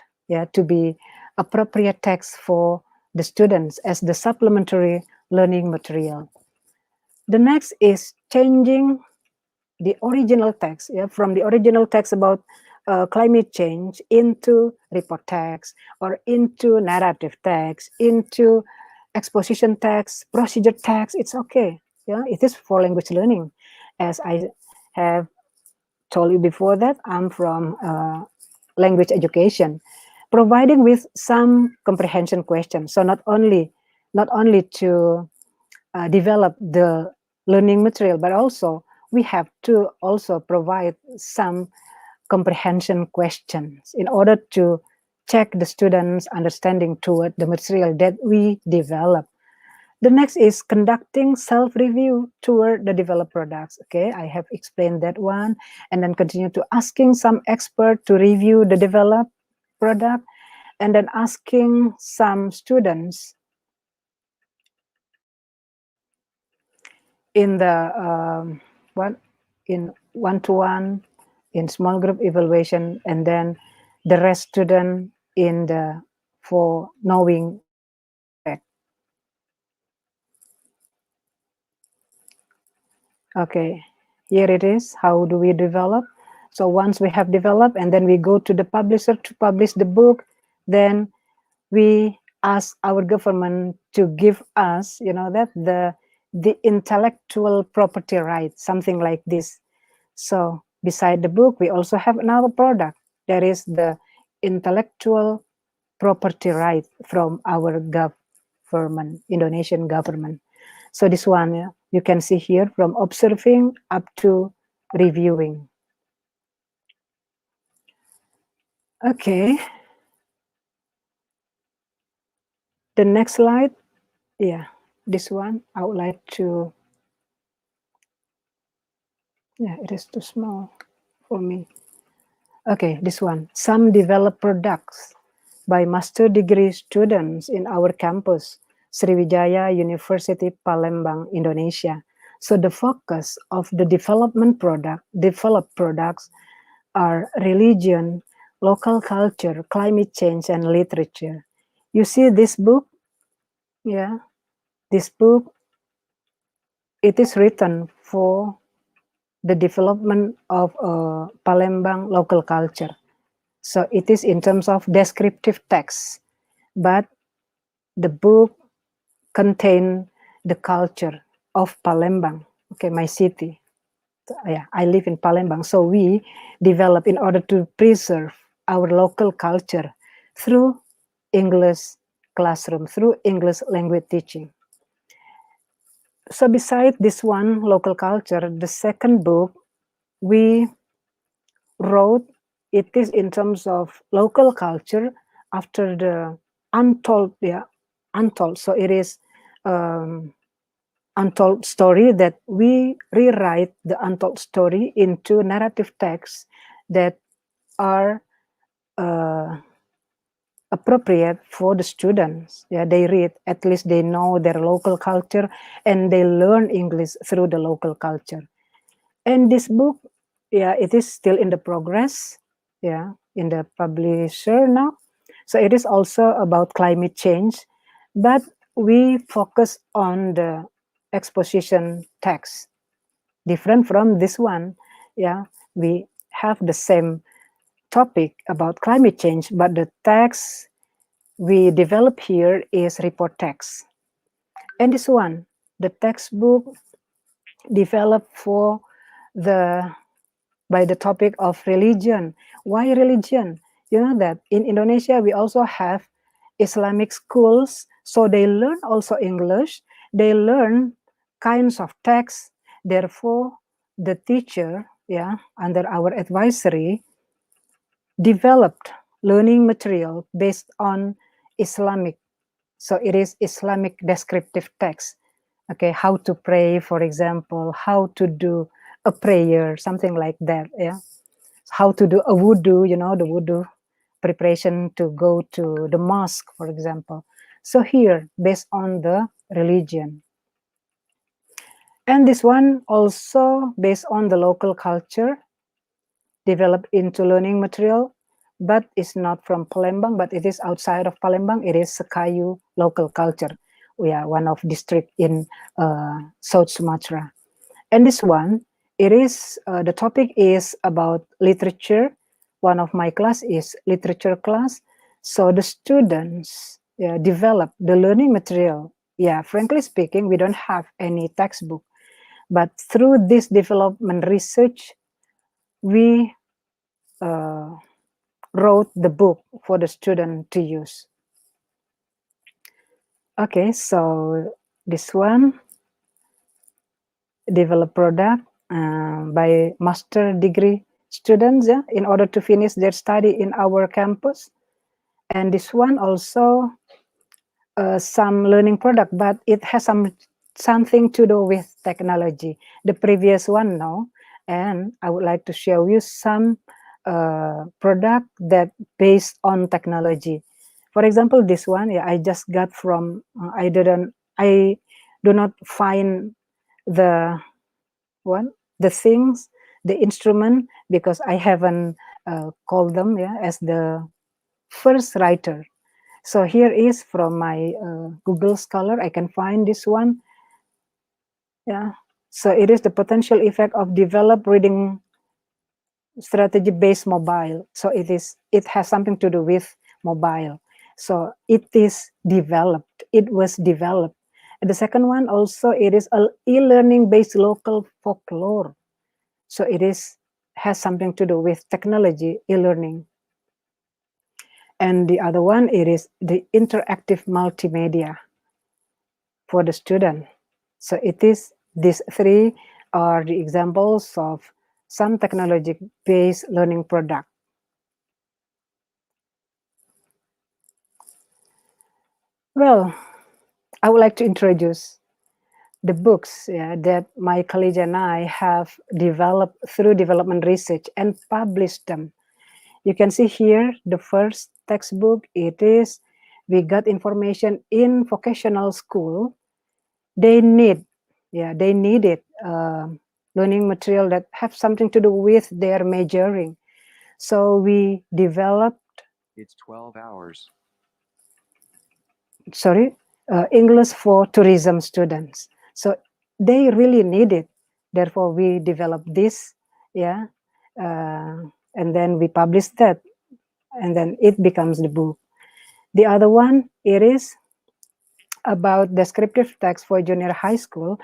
to be appropriate text for the students as the supplementary learning material. The next is changing the original text, from the original text about climate change into report text or into narrative text, into exposition text, procedure text. It's okay. It is for language learning. As I have told you before that I'm from language education, providing with some comprehension questions. So not only to develop the learning material, but also we have to also provide some comprehension questions in order to check the students' understanding toward the material that we develop. The next is conducting self-review toward the developed products. Okay, I have explained that one, and then continue to asking some expert to review the developed product, and then asking some students in the in one-to-one, in small group evaluation, and then the rest student in the for knowing the feedback. Okay, here it is. How do we develop? So once we have developed, and then we go to the publisher to publish the book, then we ask our government to give us, that the intellectual property right, something like this. So beside the book, we also have another product. There is the intellectual property right from our government, Indonesian government. So this one, you can see here from observing up to reviewing. Okay. The next slide, this one, I would like to, it is too small for me. Okay, this one, some developed products by master degree students in our campus, Sriwijaya University, Palembang, Indonesia. So the focus of the developed products are religion, local culture, climate change, and literature. You see this book? This book, it is written for the development of Palembang local culture. So it is in terms of descriptive text, but the book contain the culture of Palembang, okay, my city. Yeah, I live in Palembang. So we develop in order to preserve our local culture through English classroom, through English language teaching. So beside this one, local culture, the second book we wrote, it is in terms of local culture after the untold, yeah, untold. So it is untold story that we rewrite the untold story into narrative texts that are appropriate for the students. Yeah, they read, at least they know their local culture and they learn English through the local culture. And this book, yeah, it is still in the progress, yeah, in the publisher now. So it is also about climate change, but we focus on the exposition text, different from this one. Yeah, we have the same topic about climate change, but the text we develop here is report text. And this one, the textbook developed for the by the topic of religion. Why religion? You know that in Indonesia we also have Islamic schools, so they learn also English. They learn kinds of texts. Therefore, the teacher, yeah, under our advisory, developed learning material based on Islamic. So it is Islamic descriptive text. Okay, how to pray, for example, how to do a prayer, something like that. Yeah, how to do a wudu, you know, the wudu preparation to go to the mosque, for example. So here, based on the religion. And this one also based on the local culture, developed into learning material, but it's not from Palembang, but it is outside of Palembang. It is Sekayu local culture. We are one of district in South Sumatra. And this one, it is the topic is about literature. One of my class is literature class. So the students develop the learning material. Yeah, frankly speaking, we don't have any textbook, but through this development research, we wrote the book for the student to use. Okay, so this one, develop product by master degree students, yeah, in order to finish their study in our campus. And this one also some learning product, but it has something to do with technology. The previous one, no. And I would like to share you some product that based on technology. For example, this one, yeah, I just got from, I do not find the one, the things, the instrument, because I haven't called them, yeah, as the first writer. So here is from my Google Scholar, I can find this one. Yeah. So it is the potential effect of developed reading strategy based mobile. So it has something to do with mobile. So it is developed. It was developed. And the second one also, it is a e-learning based local folklore. So it has something to do with technology, e-learning. And the other one, it is the interactive multimedia for the student. So it is, these three are the examples of some technology-based learning product. Well, I would like to introduce the books, yeah, that my colleague and I have developed through development research and published them. You can see here the first textbook, it is, we got information in vocational school. They needed learning material that have something to do with their majoring. So we developed, It's 12 hours. English for tourism students. So they really need it. Therefore, we develop this, yeah, and then we publish that, and then it becomes the book. The other one, it is about descriptive text for junior high school,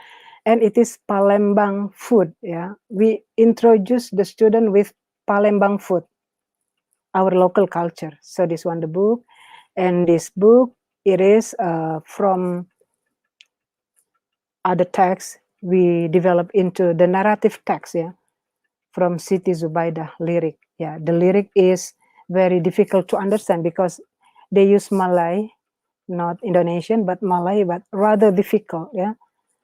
and it is Palembang food. Yeah, we introduce the student with Palembang food, our local culture. So this one, the book, and this book, it is from other texts we develop into the narrative text. Yeah, from Siti Zubaida lyric. Yeah, the lyric is very difficult to understand because they use Malay, not Indonesian, but Malay, but rather difficult. Yeah,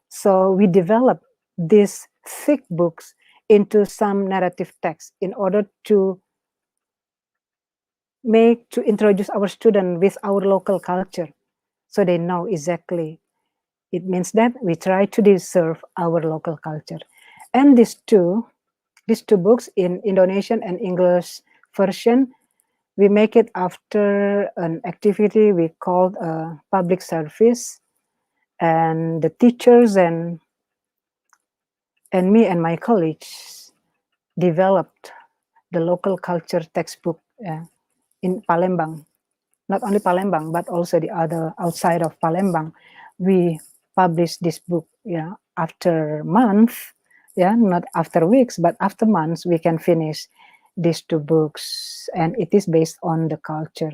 so we develop these thick books into some narrative text in order to introduce our student with our local culture, so they know exactly. It means that we try to deserve our local culture, and these two books in Indonesian and English version, we make it after an activity we called public service, and the teachers and me and my colleagues developed the local culture textbook in Palembang. Not only Palembang, but also the other outside of Palembang. We published this book, after month, not after weeks, but after months, we can finish these two books, and it is based on the culture.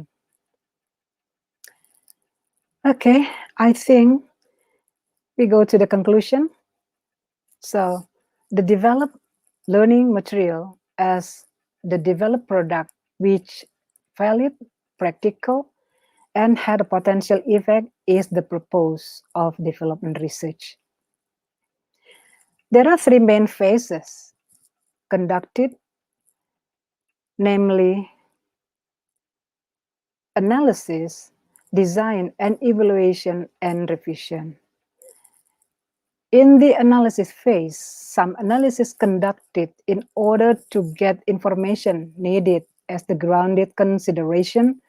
Okay, I think we go to the conclusion. So the developed learning material as the developed product which valid, practical, and had a potential effect is the purpose of development research. There are three main phases conducted, namely analysis, design, and evaluation and revision. In the analysis phase, some analysis conducted in order to get information needed as the grounded consideration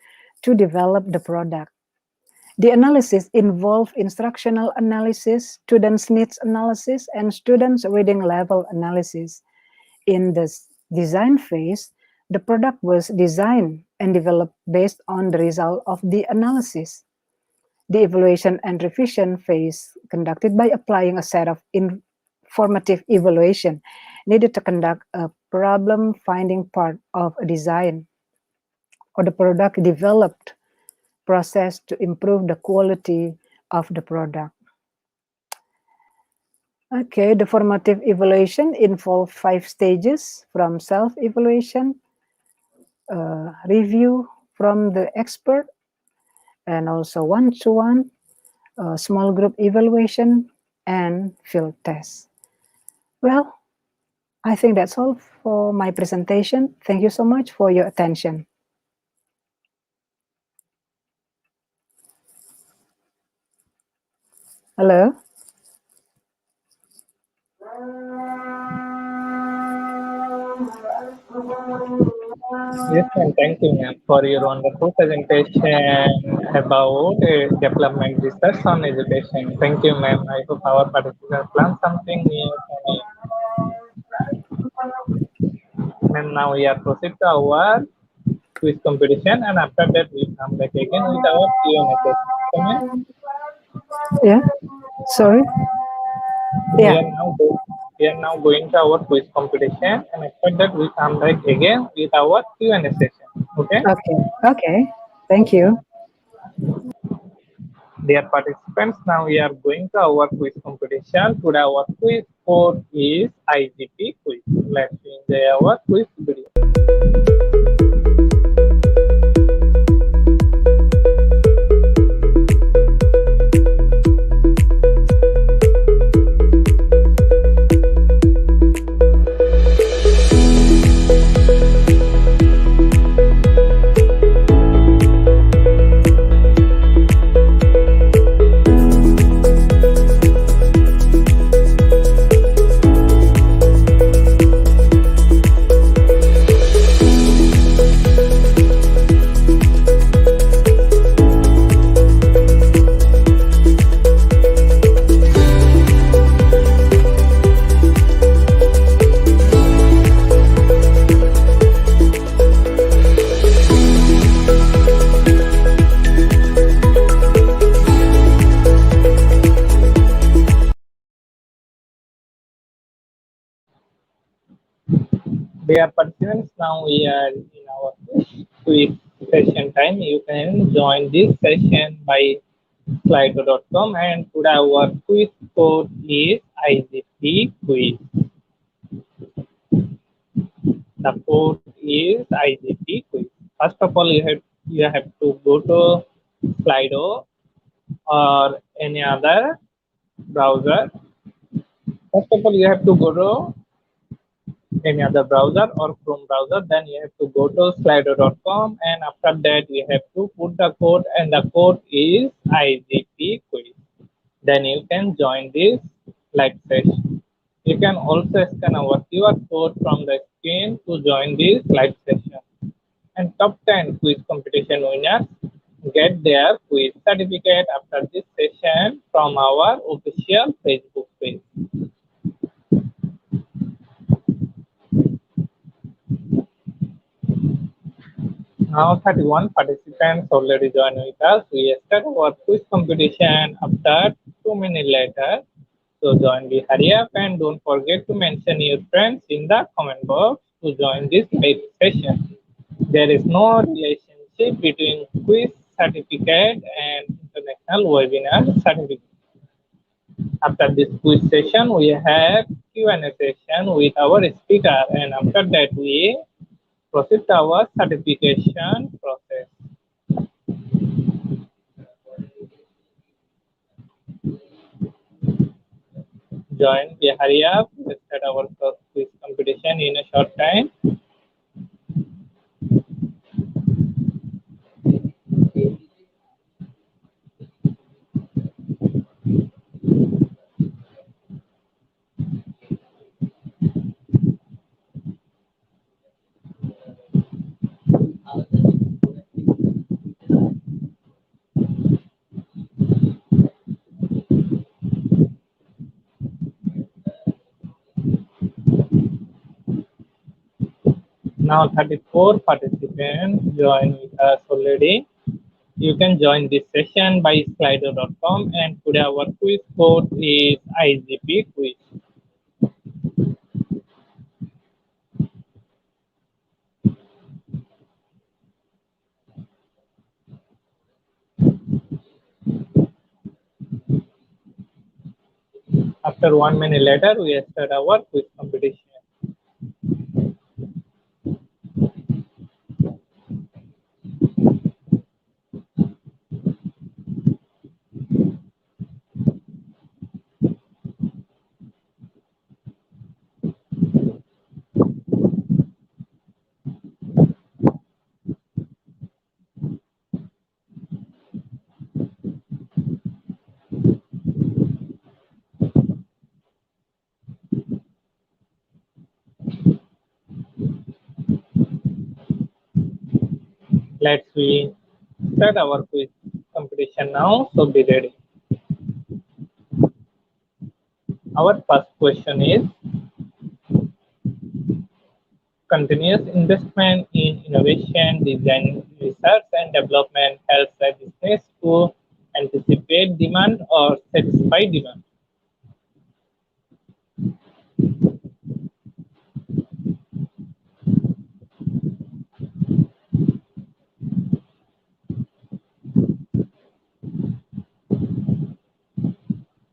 to develop the product. The analysis involved instructional analysis, students' needs analysis, and students' reading level analysis. In the design phase, the product was designed and developed based on the result of the analysis. The evaluation and revision phase conducted by applying a set of informative evaluation needed to conduct a problem-finding part of a design or the product developed process to improve the quality of the product. Okay, the formative evaluation involved 5 stages, from self-evaluation, review from the expert, and also one-to-one, small group evaluation, and field test. Well, I think that's all for my presentation. Thank you so much for your attention. Hello? Yes, ma'am. Thank you, ma'am, for your wonderful presentation about development research on education. Thank you, ma'am. I hope our participants learned something new from it. And now we are proceed to our quiz competition, and after that we come back again with our Q&A session. Okay, ma'am? Yeah, sorry. We Yeah. are now going to our quiz competition, and after that we come back again with our Q&A session. Okay? Okay. Thank you. Dear participants, now we are going to our quiz competition. Today our quiz code is IGP quiz. Let's enjoy our quiz video. Dear participants, now we are in our quiz session time. You can join this session by slido.com, and today our quiz code is IGP quiz. The code is IGP quiz. First of all, you have to go to Slido or any other browser. First of all, you have to go to any other browser or Chrome browser. Then you have to go to slido.com, and after that you have to put the code, and the code is IGP quiz. Then you can join this live session. You can also scan our QR code from the screen to join this live session. And top 10 quiz competition winners get their quiz certificate after this session from our official Facebook page. Now 31 participants already joined with us. We start our quiz competition after 2 minutes later. So join the hurry up, and don't forget to mention your friends in the comment box to join this live session. There is no relationship between quiz certificate and international webinar certificate. After this quiz session, we have Q&A session with our speaker, and after that we proceed to our certification process. Join the hurry up. Let's start our quiz competition in a short time. Now 34 participants join with us already. You can join this session by slido.com, and today our quiz code is IGP quiz. After 1 minute later, we start our quiz competition. Let's we start our quiz competition now, so be ready. Our first question is, continuous investment in innovation, design, research, and development helps a business to anticipate demand or satisfy demand.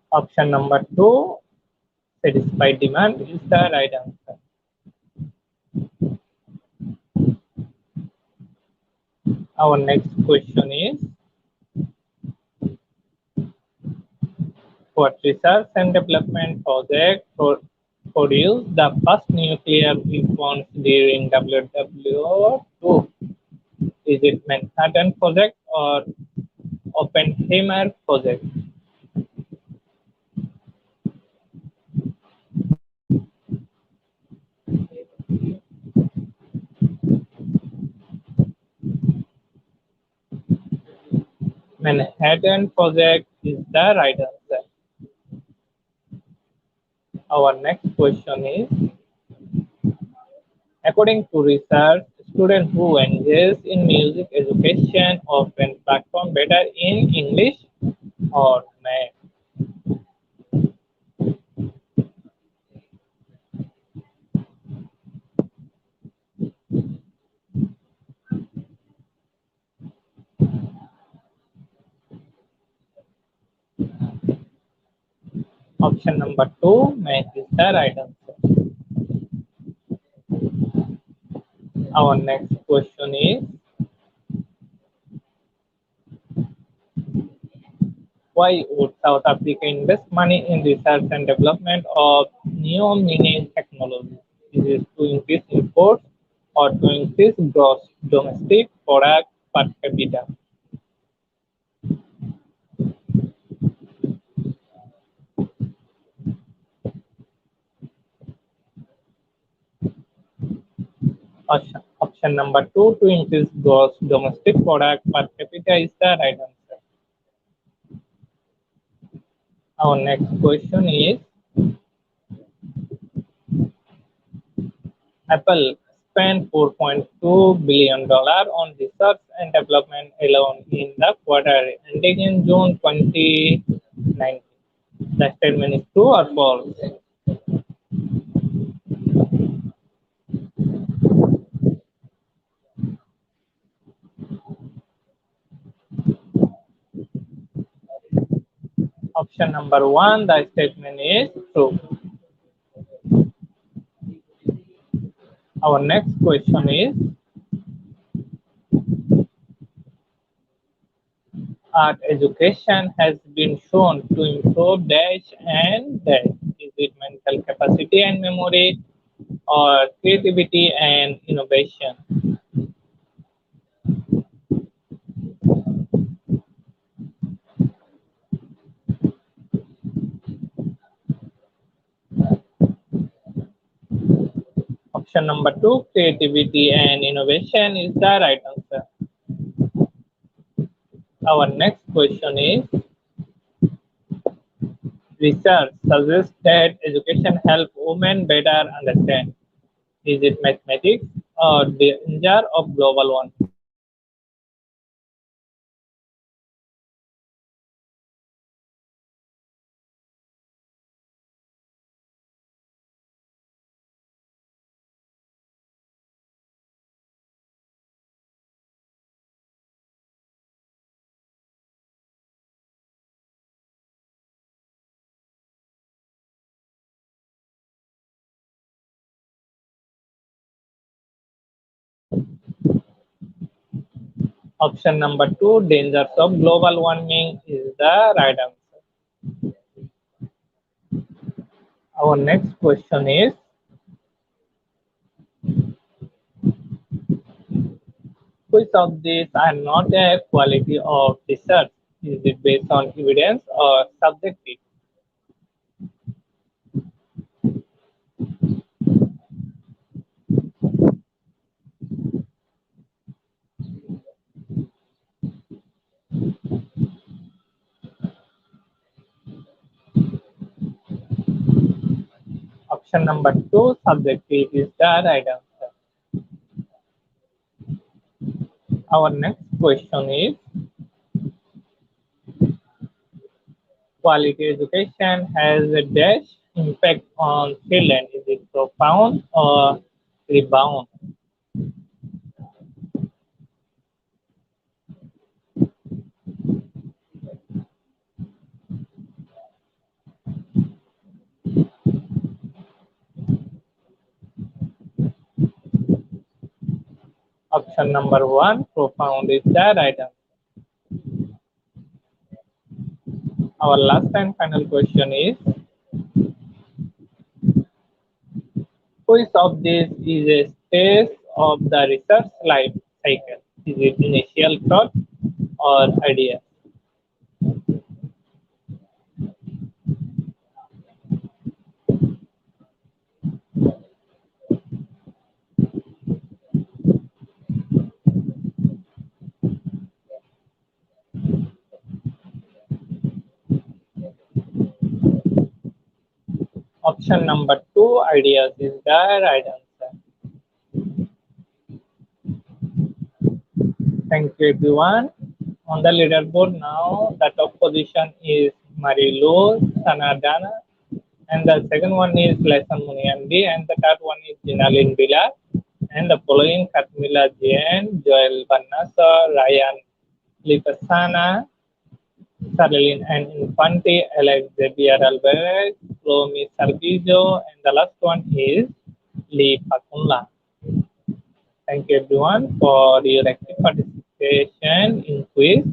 Option number 2, satisfy demand, is the right answer. Our next question is, what research and development project produced the first nuclear weapons during WW2? Is it Manhattan Project or Oppenheimer Project? Manhattan Project is the right answer. Our next question is, according to research, students who engage in music education often perform better in English or math. Option number 2, Mac is the right answer. Our next question is, why would South Africa invest money in research and development of new mining technology? Is it to increase imports or to increase gross domestic product per capita? Option number 2, to increase gross domestic product per capita is the right answer. Our next question is, Apple spent $4.2 billion on research and development alone in the quarter ending in June 2019. The statement is true or false? Option number 1, the statement is true. Our next question is, art education has been shown to improve dash and dash. Is it mental capacity and memory, or creativity and innovation? Option number 2, creativity and innovation is the right answer. Our next question is, research suggests that education helps women better understand. Is it mathematics or danger of global warming? Option number 2, dangers of global warming is the right answer. Our next question is, which of these are not a quality of research? Is it based on evidence or subjective? Option number 2, subjective is the right answer. Our next question is, quality education has a dash impact on children. Is it profound or rebound? Option number 1, profound is the right answer. Our last and final question is, which of these is a stage of the research life cycle? Is it initial thought or idea? Option number 2, ideas is the right answer. Thank you, everyone. On the leaderboard now, the top position is Marilu Sanadana, and the second one is Lesson Muniamdi, and the third one is Jinalin Bila, and the following Katmila Jain, Joel Banasa, Ryan Lipasana, Sarlene and Infante, Alex Xavier Alvarez, Romy Sarbizo, and the last one is Lee Pakunla. Thank you everyone for your active participation in quiz.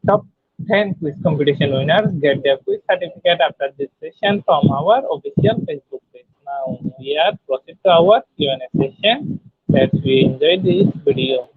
Top 10 quiz competition winners get their quiz certificate after this session from our official Facebook page. Now we are proceed to our Q&A session. Let's we enjoy this video.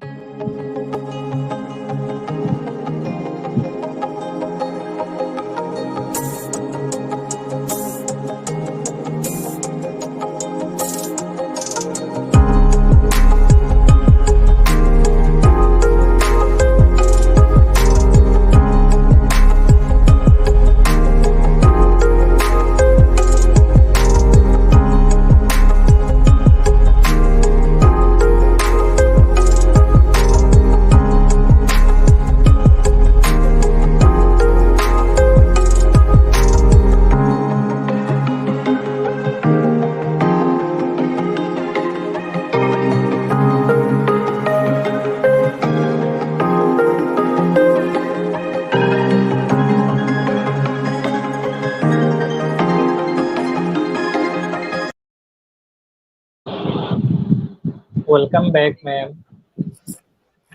Welcome back, ma'am.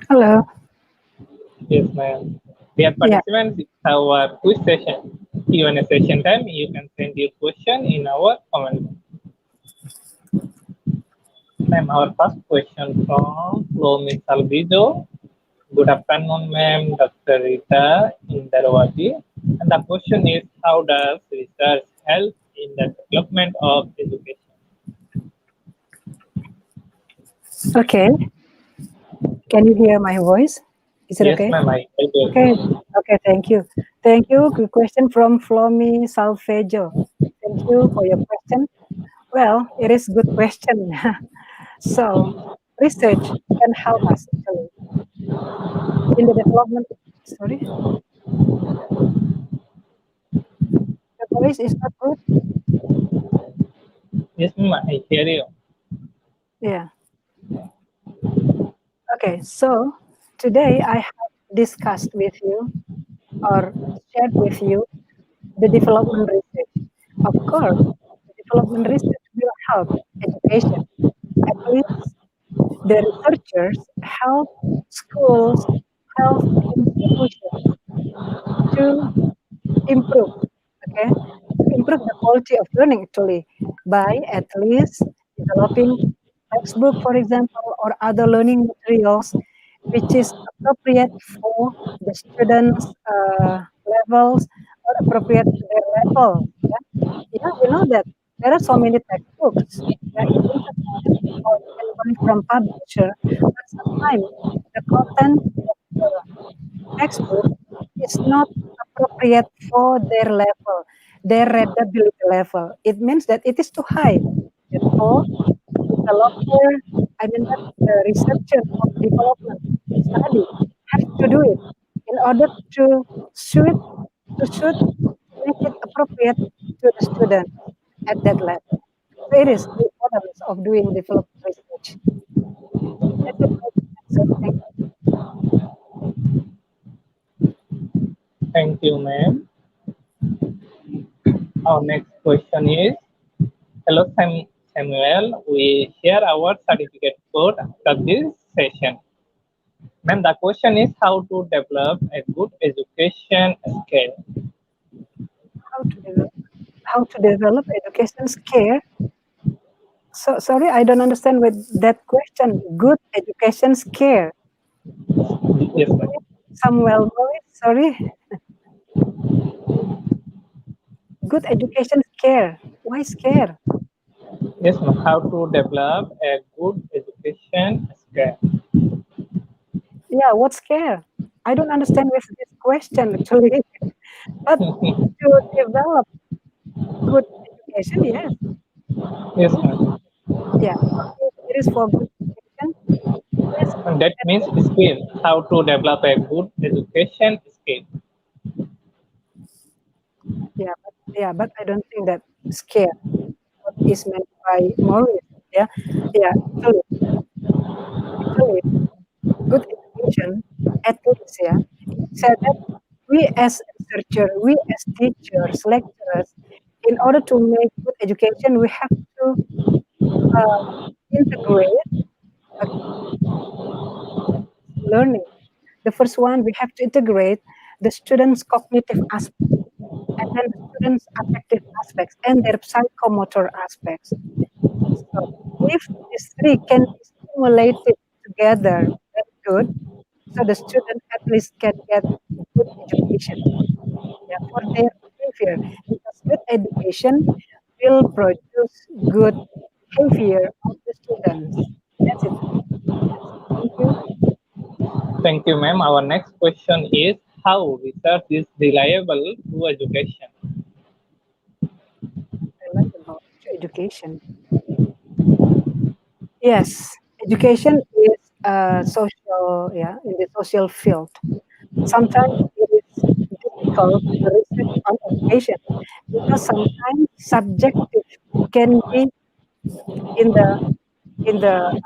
Hello. Yes, ma'am. Dear participants, it's our quiz session. Q&A session time. You can send your question in our comment. Ma'am, our first question from Romy Salvido. Good afternoon, ma'am, Dr. Rita Indarwati. And the question is, how does research help in the development of education? Okay. Can you hear my voice? Is it Yes, okay? ma'am, I do. Okay. Okay. Thank you. Thank you. Good question from Flomi Salvejo. Thank you for your question. Well, it is a good question. So, research can help us actually in the development. Sorry, the voice is not good. Yes, ma'am, I hear you. Yeah. Okay. So today I have discussed with you or shared with you the development research. Of course, the development research will help education. At least the researchers help schools, help institutions to improve, okay, to improve the quality of learning actually by at least developing textbook, for example, or other learning materials which is appropriate for the students' levels or appropriate to their level. Yeah, yeah, you know that there are so many textbooks in internet or you can buy from publisher, but sometimes the content of the textbook is not appropriate for their level, their readability level. It means that it is too high. Therefore, developer, I mean that the researcher of development study have to do it in order to suit to make it appropriate to the student at that level. So it is the importance of doing development research. That's it. So thank you. Thank you, ma'am. Our next question is, hello, Samuel. We share our certificate code after this session. Ma'am, the question is how to develop a good education skill. How to develop education care. So sorry, I don't understand with that question. Good education care. Yes, ma'am. Samuel voice, sorry. Good education care. Why scare? Yes, ma'am. How to develop a good education skill. Yeah, what scare? I don't understand with this question actually. But to develop good education, yes. Yes, ma'am. Yeah. If it is for good education, yes. And that means skill. How to develop a good education skill. But I don't think that scare what is meant by Maurice. Yeah. Yeah. Actually, good education, at least, yeah. It said that we as researchers, we as teachers, lecturers, in order to make good education, we have to uh, integrate uh, learning. The first one, we have to integrate the students' cognitive aspects and then the students' affective aspects and their psychomotor aspects. So if these three can be stimulated together, very good. So the student at least can get good education, yeah, for their behavior. Because good education will produce good behavior of the students. That's it. Yes. Thank you. Thank you, ma'am. Our next question is how research is reliable to education? Reliable to education. Yes, education is social, yeah, in the social field. Sometimes it is difficult to research on education because sometimes subjective can be in the in the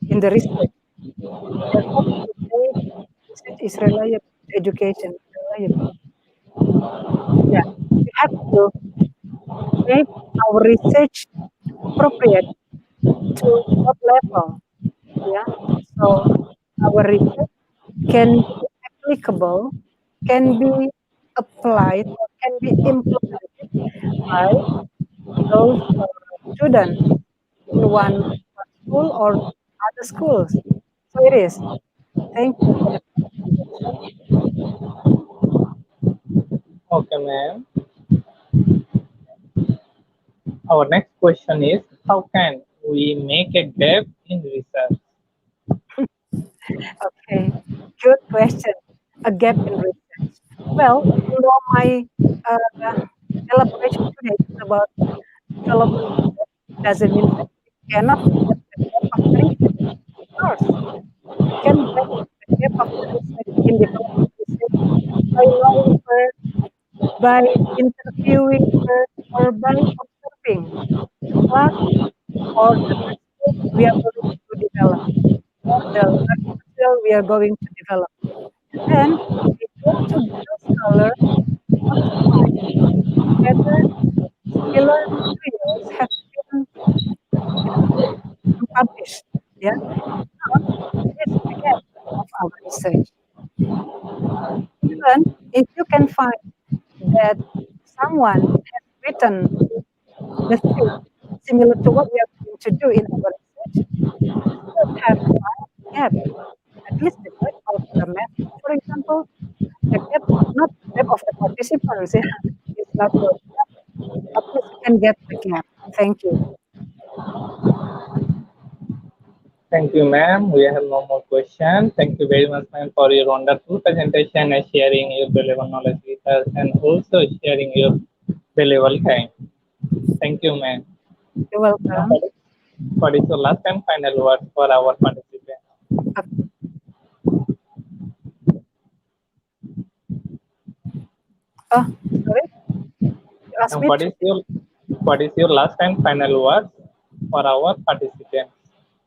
in the research. Therefore, to say research is reliable, education is reliable. Yeah, we have to make our research appropriate to what level. Yeah, so our research can be applicable, can be applied, or can be implemented by those students in one school or other schools. So it is. Thank you for the question, Jackson. Okay, ma'am. Our next question is how can we make a gap in research? Okay, good question. A gap in research. Well, my uh, elaboration today is about development research. Doesn't mean that we cannot get the gap of the research. Of course, we can get the gap of the research in development research by knowing first, by interviewing first, or by observing the class or the textbook we are going to develop, or the learning material we are going to develop. And then we go to Google Scholar not to find whether similar materials have been, you know, published. Yeah, not this the gap of our research. Even if you can find that someone has written the thing similar to what we are going to do in our research, you still have a gap. At least the gap of the method, for example, the gap, not the gap of the participants, yeah, it's not good. At least you can get the gap. Thank you. Thank you, ma'am. We have no more questions. Thank you very much, ma'am, for your wonderful presentation and sharing your valuable knowledge with us and also sharing your valuable time. Thank you, ma'am. You're Now, welcome. what is your last and final word for our participants? Okay. Oh, sorry, you asked And me what to. is your last and final word for our participants?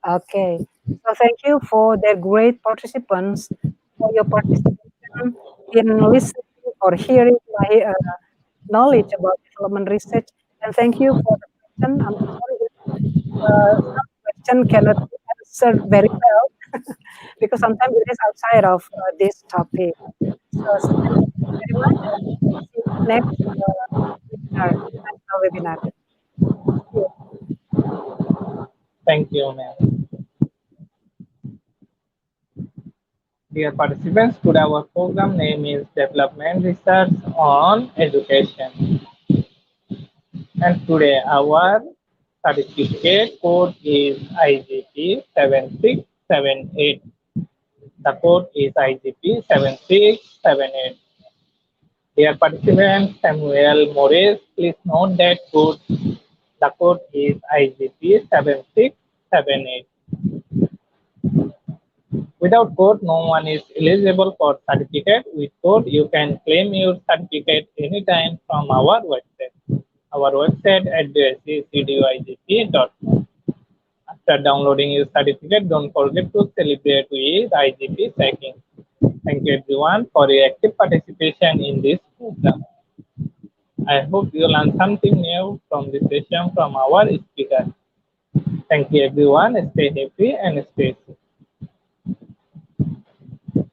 Okay. So thank you for the great participants for your participation in listening or hearing my knowledge about development research. And thank you for the question. I'm sorry if some question cannot be answered very well because sometimes it is outside of this topic. So thank you very much and see you next webinar, international webinar. Thank you. Thank you, ma'am. Dear participants, today our program name is Development Research on Education. And today our certificate code is IGP 7678. The code is IGP 7678. Dear participants, Samuel Morris, please note that code. The code is IGP 7678. Without code, no one is eligible for certificate. With code, you can claim your certificate anytime from our website. Our website address is eduigp.com. After downloading your certificate, don't forget to celebrate with IGP checking. Thank you everyone for your active participation in this program. I hope you learned something new from this session from our speaker. Thank you everyone. Stay happy and stay safe.